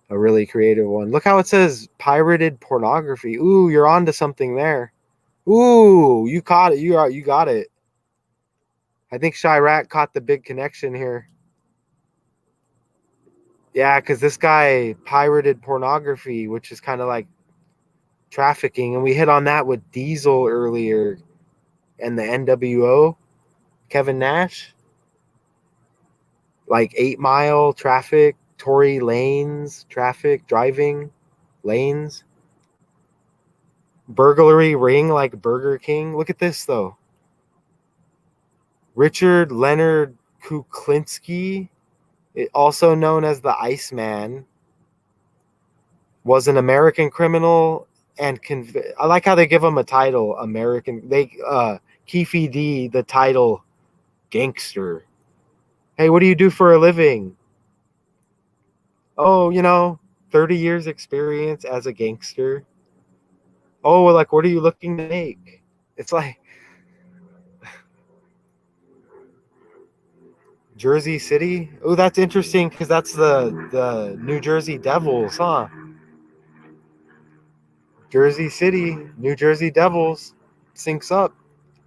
A really creative one. Look how it says pirated pornography. Ooh, you're onto something there. Ooh, you caught it. You got it. I think Chirac caught the big connection here. Yeah, because this guy pirated pornography, which is kind of like trafficking, and we hit on that with Diesel earlier and the NWO, Kevin Nash. Like 8 Mile traffic, Tory Lanes traffic, driving lanes. Burglary ring like Burger King. Look at this though. Richard Leonard Kuklinski, also known as the Iceman, was an American criminal and I like how they give him a title, American. Keefe D the title gangster. Hey, what do you do for a living? Oh, 30 years experience as a gangster. Oh, like what are you looking to make? It's like Jersey City. Oh, that's interesting because that's the New Jersey Devils, huh? Jersey City, New Jersey Devils, syncs up.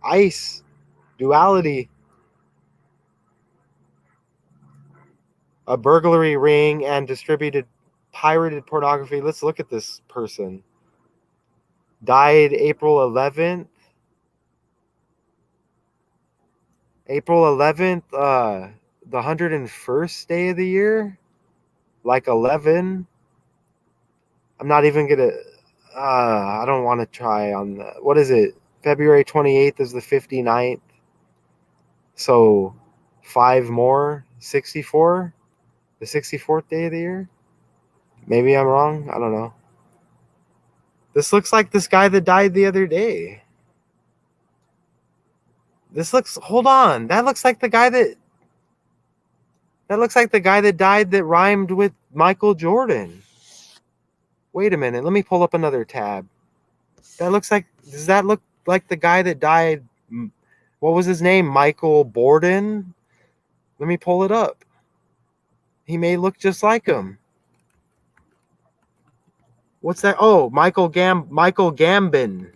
Ice, duality, a burglary ring, and distributed pirated pornography. Let's look at this person. Died April 11th. April 11th, the 101st day of the year. Like 11. I'm not even going to. I don't want to try on that. What is it? February 28th is the 59th. So 5 more, 64. The 64th day of the year? Maybe I'm wrong. I don't know. This looks like this guy that died the other day. Hold on. That looks like the guy that died that rhymed with Michael Jordan. Wait a minute. Let me pull up another tab. Does that look like the guy that died? What was his name? Michael Borden? Let me pull it up. He may look just like him. What's that? Oh, Michael Gambon.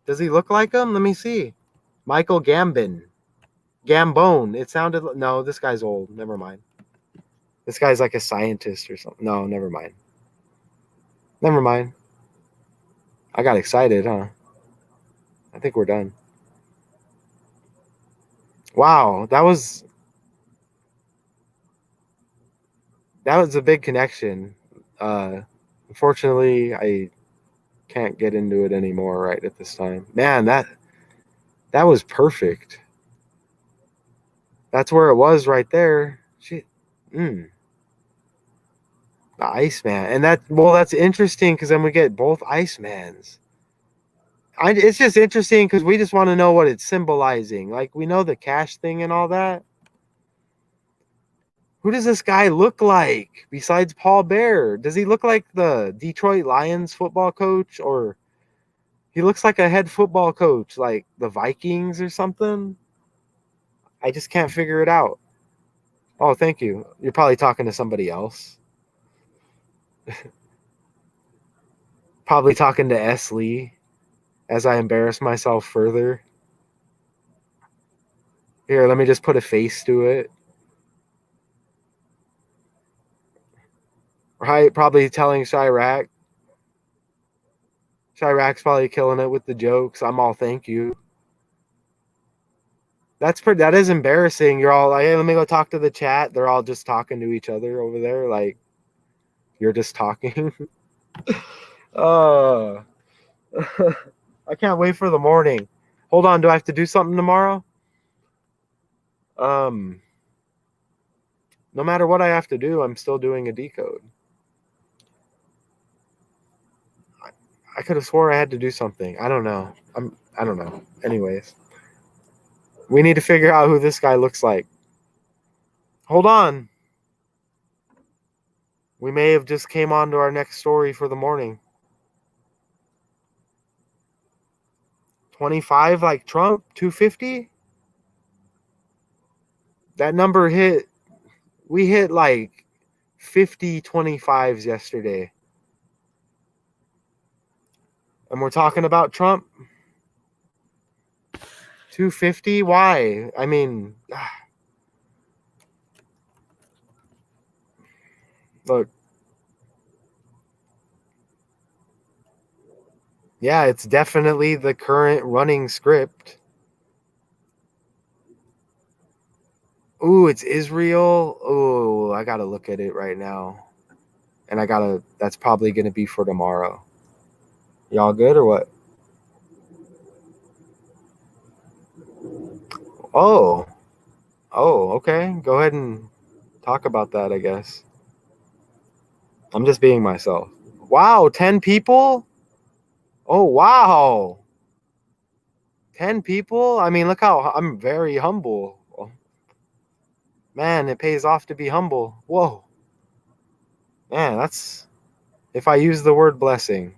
Does he look like him? Let me see. Michael Gambon. Gambone. It sounded no, this guy's old. Never mind. This guy's like a scientist or something. No, never mind. Never mind. I got excited, huh? I think we're done. Wow, that was a big connection. Unfortunately, I can't get into it anymore right at this time. Man, that was perfect. That's where it was right there. Shit. The Iceman. And that's interesting because then we get both Icemans. It's just interesting because we just want to know what it's symbolizing. Like, we know the cash thing and all that. Who does this guy look like besides Paul Bear? Does he look like the Detroit Lions football coach, or he looks like a head football coach like the Vikings or something? I just can't figure it out. Oh, thank you. You're probably talking to somebody else. Probably talking to S. Lee as I embarrass myself further. Here, let me just put a face to it. Right, probably telling Chirac. Chirac's probably killing it with the jokes. I'm all thank you. That is embarrassing. You're all like, hey, let me go talk to the chat. They're all just talking to each other over there. Like, you're just talking. uh, I can't wait for the morning. Hold on, do I have to do something tomorrow? No matter what I have to do, I'm still doing a decode. I could have swore I had to do something. I don't know. I don't know. Anyways, we need to figure out who this guy looks like. Hold on. We may have just came on to our next story for the morning. 25 like Trump, 250? That number hit. We hit like 50 25s yesterday. And we're talking about Trump? 250? Why? I mean, look. Yeah, it's definitely the current running script. Ooh, it's Israel. Ooh, I gotta look at it right now. And that's probably gonna be for tomorrow. Y'all good or what? Oh. Oh, okay. Go ahead and talk about that, I guess. I'm just being myself. Wow, 10 people? Oh, wow. 10 people? I mean, look how I'm very humble. Man, it pays off to be humble. Whoa. Man, that's if I use the word blessing.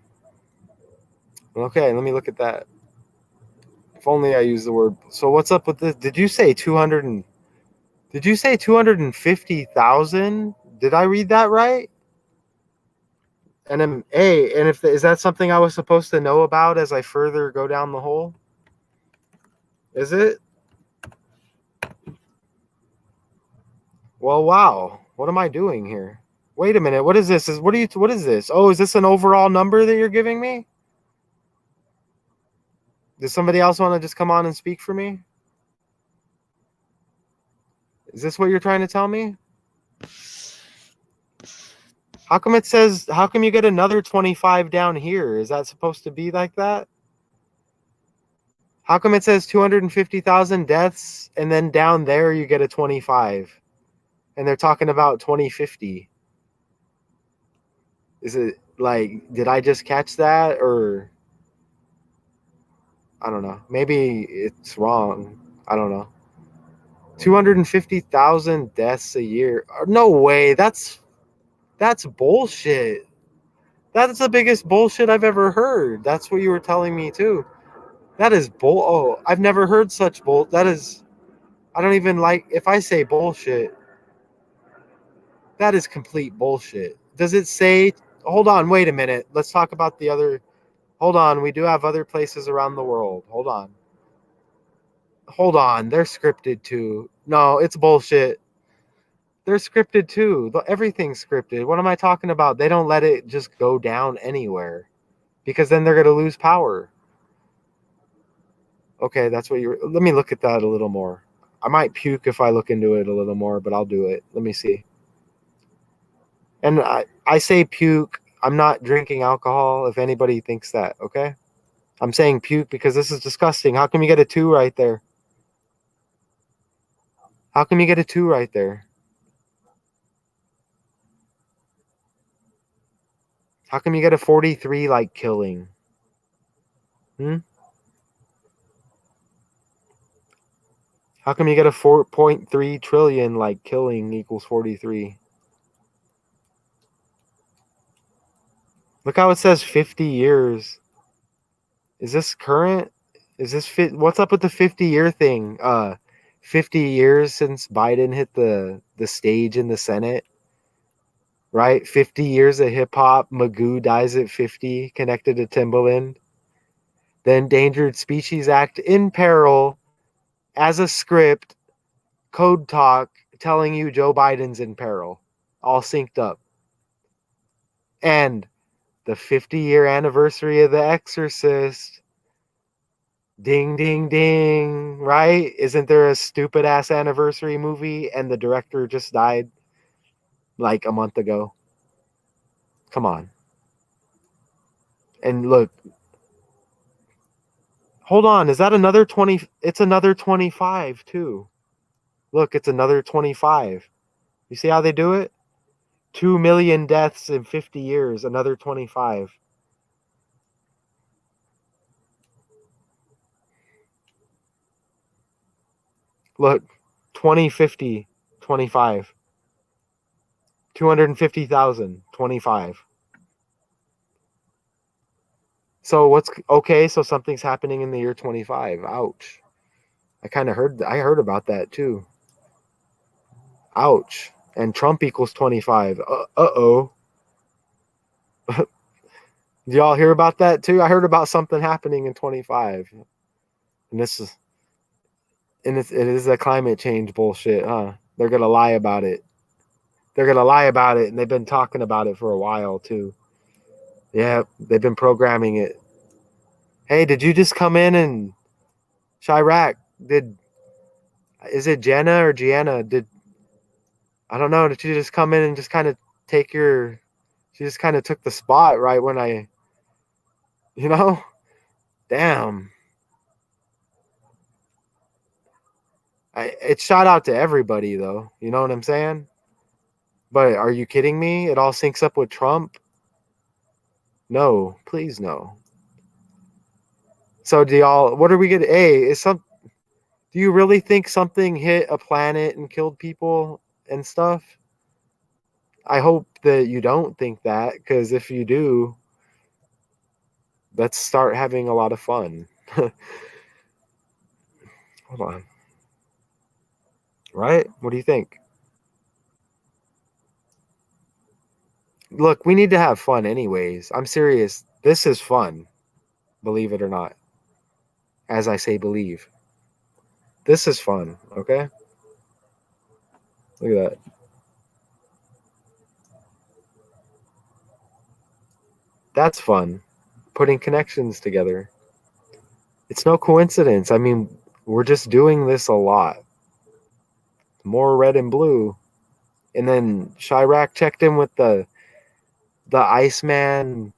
Okay, let me look at that. If only I use the word. So what's up with this? Did you say 250,000? Did I read that right? And is that something I was supposed to know about as I further go down the hole? Is it? Well, wow. What am I doing here? Wait a minute. What is this? What is this? Oh, is this an overall number that you're giving me? Does somebody else want to just come on and speak for me? Is this what you're trying to tell me? How come you get another 25 down here? Is that supposed to be like that? How come it says 250,000 deaths and then down there you get a 25? And they're talking about 2050. Is it like, did I just catch that, or I don't know. Maybe it's wrong. I don't know. 250,000 deaths a year. No way. That's bullshit. That's the biggest bullshit I've ever heard. That's what you were telling me too. That is bull. Oh, I've never heard such bull. That is. I don't even like if I say bullshit. That is complete bullshit. Does it say hold on, wait a minute. Let's talk about the other. Hold on, we do have other places around the world. Hold on. Hold on, they're scripted too. No, it's bullshit. They're scripted too. Everything's scripted. What am I talking about? They don't let it just go down anywhere because then they're going to lose power. Okay, that's what you're. Let me look at that a little more. I might puke if I look into it a little more, but I'll do it. Let me see. And I say puke. I'm not drinking alcohol if anybody thinks that, okay? I'm saying puke because this is disgusting. How come you get a 2 right there? How come you get a 2 right there? How come you get a 43 like killing? How come you get a 4.3 trillion like killing equals 43? Look how it says 50 years. Is this current? Is this fit? What's up with the 50-year thing? 50 years since Biden hit the stage in the Senate, right? 50 years of hip hop. Magoo dies at 50, connected to Timbaland. The Endangered Species Act in peril as a script, code talk telling you Joe Biden's in peril, all synced up. And the 50-year anniversary of The Exorcist. Ding, ding, ding, right? Isn't there a stupid ass anniversary movie and the director just died like a month ago? Come on. And look, hold on. Is that another 20? It's another 25 too. Look, it's another 25. You see how they do it? 2 million deaths in 50 years, another 25. Look, 2050, 25. 250,000, 25. So what's okay? So something's happening in the year 25. Ouch. I heard about that too. Ouch. And Trump equals 25. Uh-oh. Do y'all hear about that too? I heard about something happening in 25. And it is a climate change bullshit, huh? They're going to lie about it. They're going to lie about it, and they've been talking about it for a while too. Yeah, they've been programming it. Hey, did you just come in and Chirac, is it Jenna or Gianna? I don't know, did you just come in and just kind of she just kind of took the spot right when you know? Damn. It's shout out to everybody though. You know what I'm saying? But are you kidding me? It all syncs up with Trump? No, please no. So what are we gonna do you really think something hit a planet and killed people and stuff? I hope that you don't think that, because if you do, let's start having a lot of fun. Hold on. Right? What do you think? Look, we need to have fun anyways. I'm serious. This is fun. Believe it or not. As I say, believe. This is fun, okay? Look at that. That's fun. Putting connections together. It's no coincidence. I mean, we're just doing this a lot. More red and blue. And then Chirac checked in with the Iceman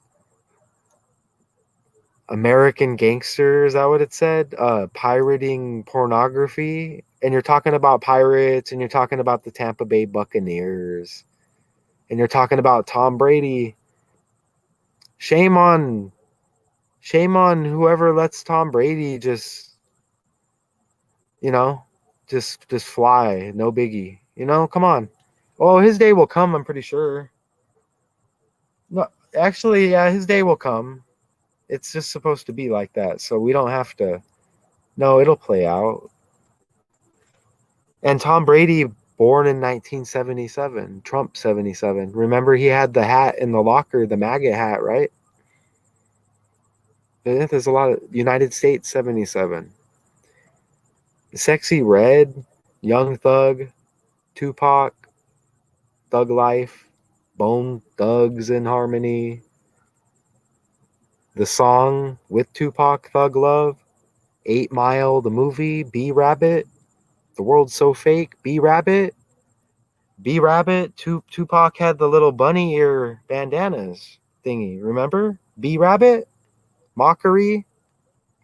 American gangster, is that what it said? Pirating pornography. And you're talking about pirates, and you're talking about the Tampa Bay Buccaneers, and you're talking about Tom Brady. Shame on whoever lets Tom Brady just fly. No biggie. Come on. Oh, his day will come, I'm pretty sure. No, actually, yeah, his day will come. It's just supposed to be like that, so we don't have to. No, it'll play out. And Tom Brady Born in 1977. Trump 77. Remember, he had the hat in the locker, the MAGA hat, right? Yeah, there's a lot of United States 77. Sexy Red, Young Thug, Tupac, Thug Life, Bone Thugs in Harmony. The song with Tupac, Thug Love, 8 Mile, the movie, B Rabbit, The World's So Fake, B Rabbit. B Rabbit, Tupac had the little bunny ear bandanas thingy, remember? B Rabbit, Mockery,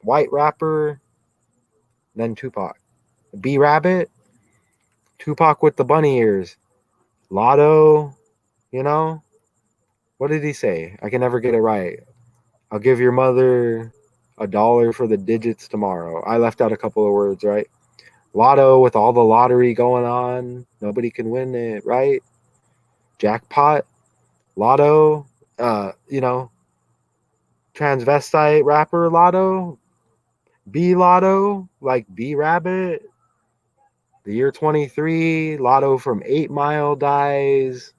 White Rapper, then Tupac. B Rabbit, Tupac with the bunny ears. Lotto, you know? What did he say? I can never get it right. I'll give your mother $1 for the digits tomorrow. I left out a couple of words, right? Lotto with all the lottery going on. Nobody can win it, right? Jackpot, Lotto, transvestite rapper Lotto, B Lotto, like B Rabbit. The year 23, Lotto from 8 Mile dies.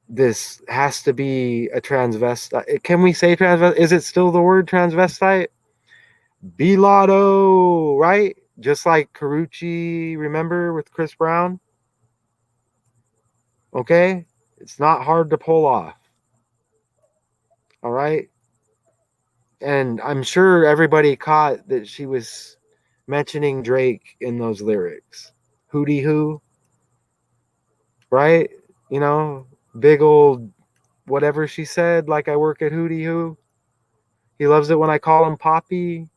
This has to be a transvestite. Can we say transvestite? Is it still the word transvestite? B Lotto, right? Just like Carucci, remember, with Chris Brown? Okay? It's not hard to pull off. All right? And I'm sure everybody caught that she was mentioning Drake in those lyrics. Hootie Hoo, right? You know, big old whatever she said, like I work at Hootie Hoo. He loves it when I call him Poppy.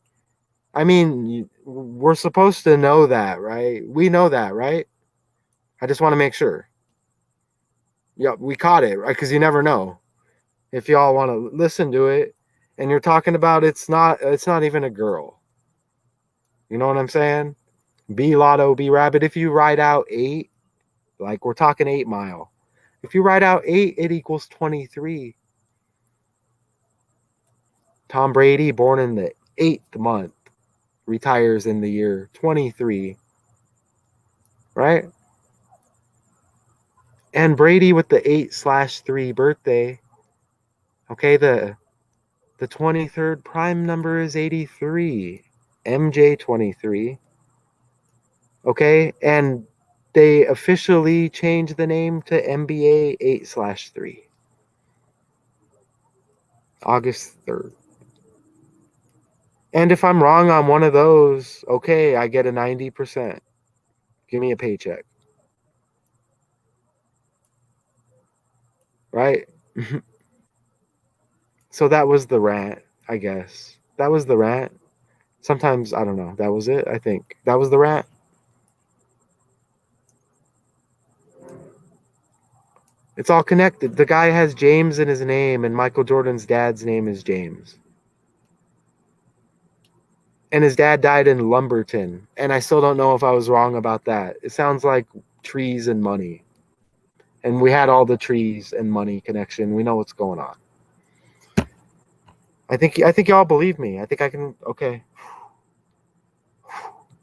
I mean, we're supposed to know that, right? We know that, right? I just want to make sure. Yeah, we caught it, right? Because you never know. If y'all want to listen to it, and you're talking about it's not even a girl. You know what I'm saying? B Lotto, B Rabbit. If you write out 8, like we're talking 8 Mile. If you write out 8, it equals 23. Tom Brady, born in the 8th month, retires in the year 23. Right? And Brady with the 8/3 birthday. Okay, the 23rd prime number is 83. MJ 23. Okay, and they officially changed the name to NBA 8/3. August 3rd. And if I'm wrong on one of those, okay, I get a 90%. Give me a paycheck. Right? So that was the rant, I guess. That was the rant. Sometimes, I don't know. That was it, I think. That was the rant. It's all connected. The guy has James in his name, and Michael Jordan's dad's name is James. And his dad died in Lumberton. And I still don't know if I was wrong about that. It sounds like trees and money. And we had all the trees and money connection. We know what's going on. I think y'all believe me. I think I can. Okay.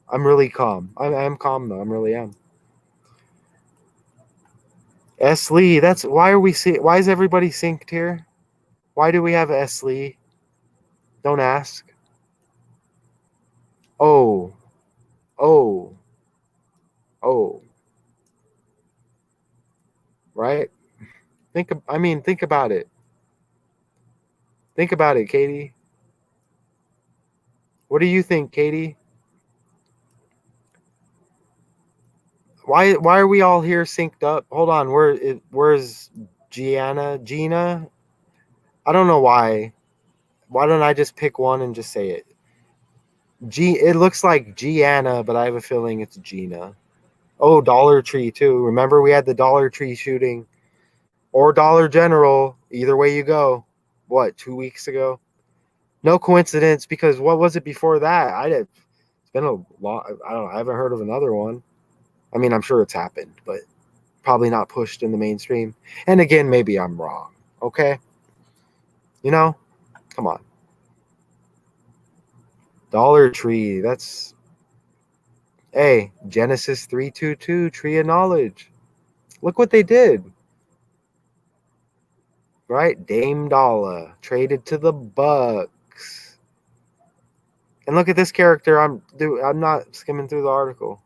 I'm really calm. I am calm though. I really am. S. Lee. That's why are we see? Why is everybody synced here? Why do we have S. Lee? Don't ask. Oh. Oh. Oh. Right? Think about it. Think about it, Katie. What do you think, Katie? Why are we all here synced up? Hold on, where's Gina? I don't know why. Why don't I just pick one and just say it? It looks like Gianna, but I have a feeling it's Gina. Oh, Dollar Tree too. Remember we had the Dollar Tree shooting, or Dollar General. Either way you go. What, 2 weeks ago? No coincidence, because what was it before that? It's been a long. I don't know. I haven't heard of another one. I mean, I'm sure it's happened, but probably not pushed in the mainstream. And again, maybe I'm wrong. Okay, come on. Dollar Tree. That's Hey, Genesis 3:22, Tree of Knowledge. Look what they did. Right? Dame Dalla traded to the Bucks. And look at this character. I'm not skimming through the article.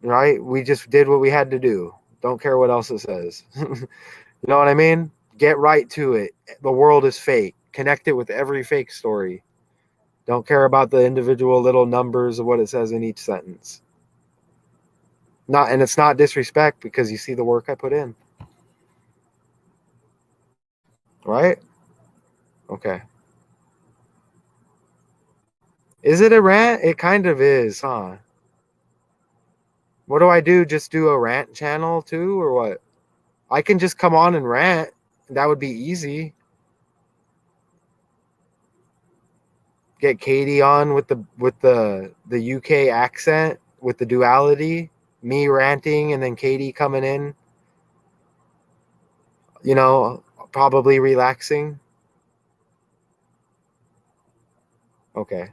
Right? We just did what we had to do. Don't care what else it says. You know what I mean? Get right to it. The world is fake. Connect it with every fake story. Don't care about the individual little numbers of what it says in each sentence. And it's not disrespect because you see the work I put in. Right? Okay. Is it a rant? It kind of is, huh? What do I do? Just do a rant channel too, or what? I can just come on and rant. That would be easy. Get Katie on with the UK accent with the duality, me ranting and then Katie coming in, probably relaxing. Okay.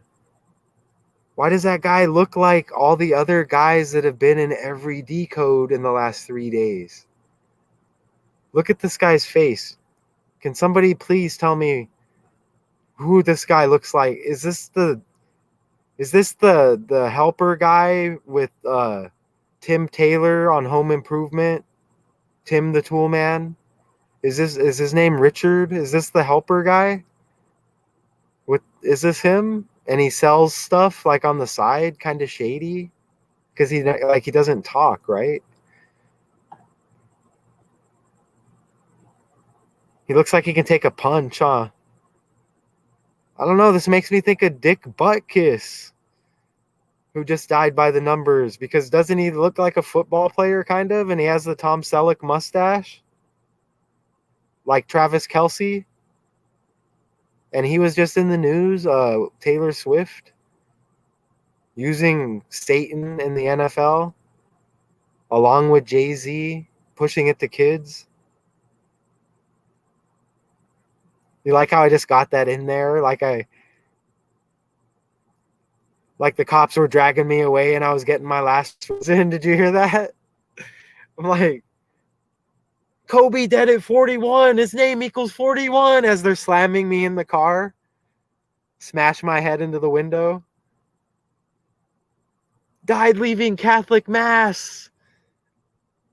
Why does that guy look like all the other guys that have been in every decode in the last 3 days? Look at this guy's face. Can somebody please tell me who this guy looks like? Is this the helper guy with Tim Taylor on Home Improvement? Tim the Tool Man? Is his name Richard? Is this the helper guy? Is this him? And he sells stuff like on the side, kind of shady, because he doesn't talk, right? He looks like he can take a punch, huh? I don't know. This makes me think of Dick Buttkiss, who just died by the numbers, because doesn't he look like a football player kind of, and he has the Tom Selleck mustache like Travis Kelce, and he was just in the news, Taylor Swift using Satan in the NFL along with Jay-Z pushing it to kids. You like how I just got that in there, like the cops were dragging me away and I was getting my last words in. Did you hear that? I'm like, Kobe dead at 41. His name equals 41 as they're slamming me in the car. Smash my head into the window. Died leaving Catholic Mass.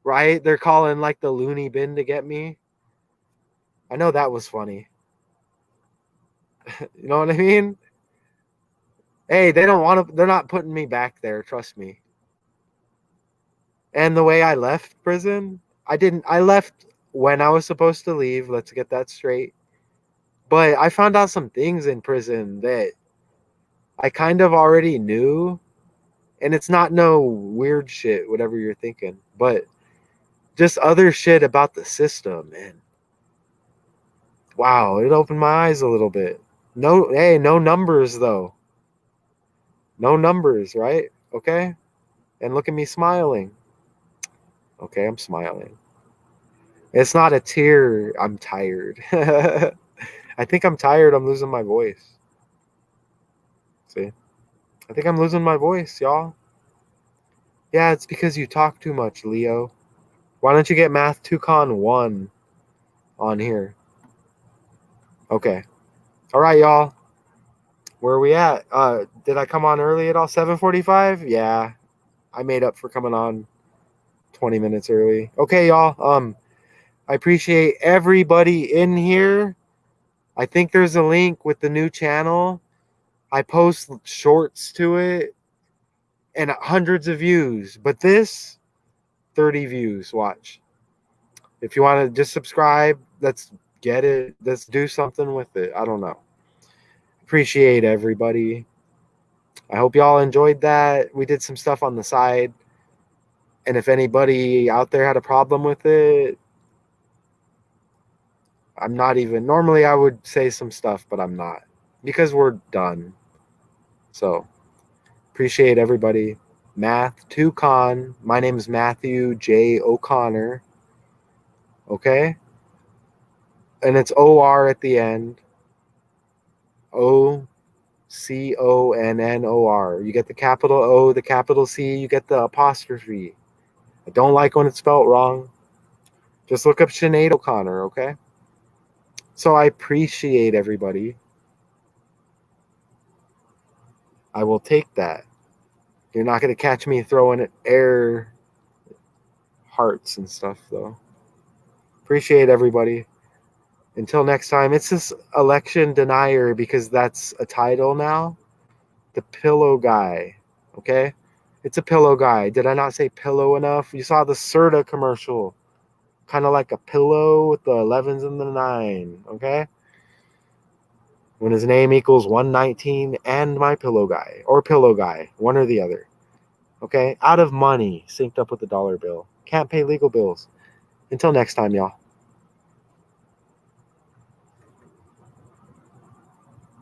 Right? They're calling like the loony bin to get me. I know that was funny. You know what I mean? Hey, they don't want to, they're not putting me back there. Trust me. And the way I left prison, I left when I was supposed to leave. Let's get that straight. But I found out some things in prison that I kind of already knew. And it's not no weird shit, whatever you're thinking, but just other shit about the system, man. Wow, it opened my eyes a little bit. No numbers though. No numbers, right? Okay? And look at me smiling. Okay, I'm smiling. It's not a tear. I'm tired. I think I'm tired. I'm losing my voice. See? I think I'm losing my voice, y'all. Yeah, it's because you talk too much, Leo. Why don't you get Math 2Con 1 on here? Okay. All right, y'all. Where are we at? Did I come on early at all? 7:45? Yeah. I made up for coming on 20 minutes early. Okay, y'all. I appreciate everybody in here. I think there's a link with the new channel. I post shorts to it and hundreds of views. But this, 30 views. Watch. If you want to just subscribe, let's get it. Let's do something with it. I don't know. Appreciate everybody. I hope y'all enjoyed that. We did some stuff on the side. And if anybody out there had a problem with it, I'm not even. Normally I would say some stuff, but I'm not. Because we're done. So, appreciate everybody. Math 2Con. My name is Matthew J. O'Connor. Okay? And it's OR at the end. O Connor. You get the capital O, the capital C, you get the apostrophe. I don't like when it's spelled wrong. Just look up Sinead O'Connor, okay? So I appreciate everybody. I will take that. You're not going to catch me throwing air hearts and stuff, though. Appreciate everybody. Until next time, it's this election denier because that's a title now. The Pillow Guy, okay? It's a pillow guy. Did I not say pillow enough? You saw the Serta commercial. Kind of like a pillow with the 11s and the 9, okay? When his name equals 119 and MyPillow Guy, or Pillow Guy, one or the other. Okay? Out of money, synced up with the dollar bill. Can't pay legal bills. Until next time, y'all.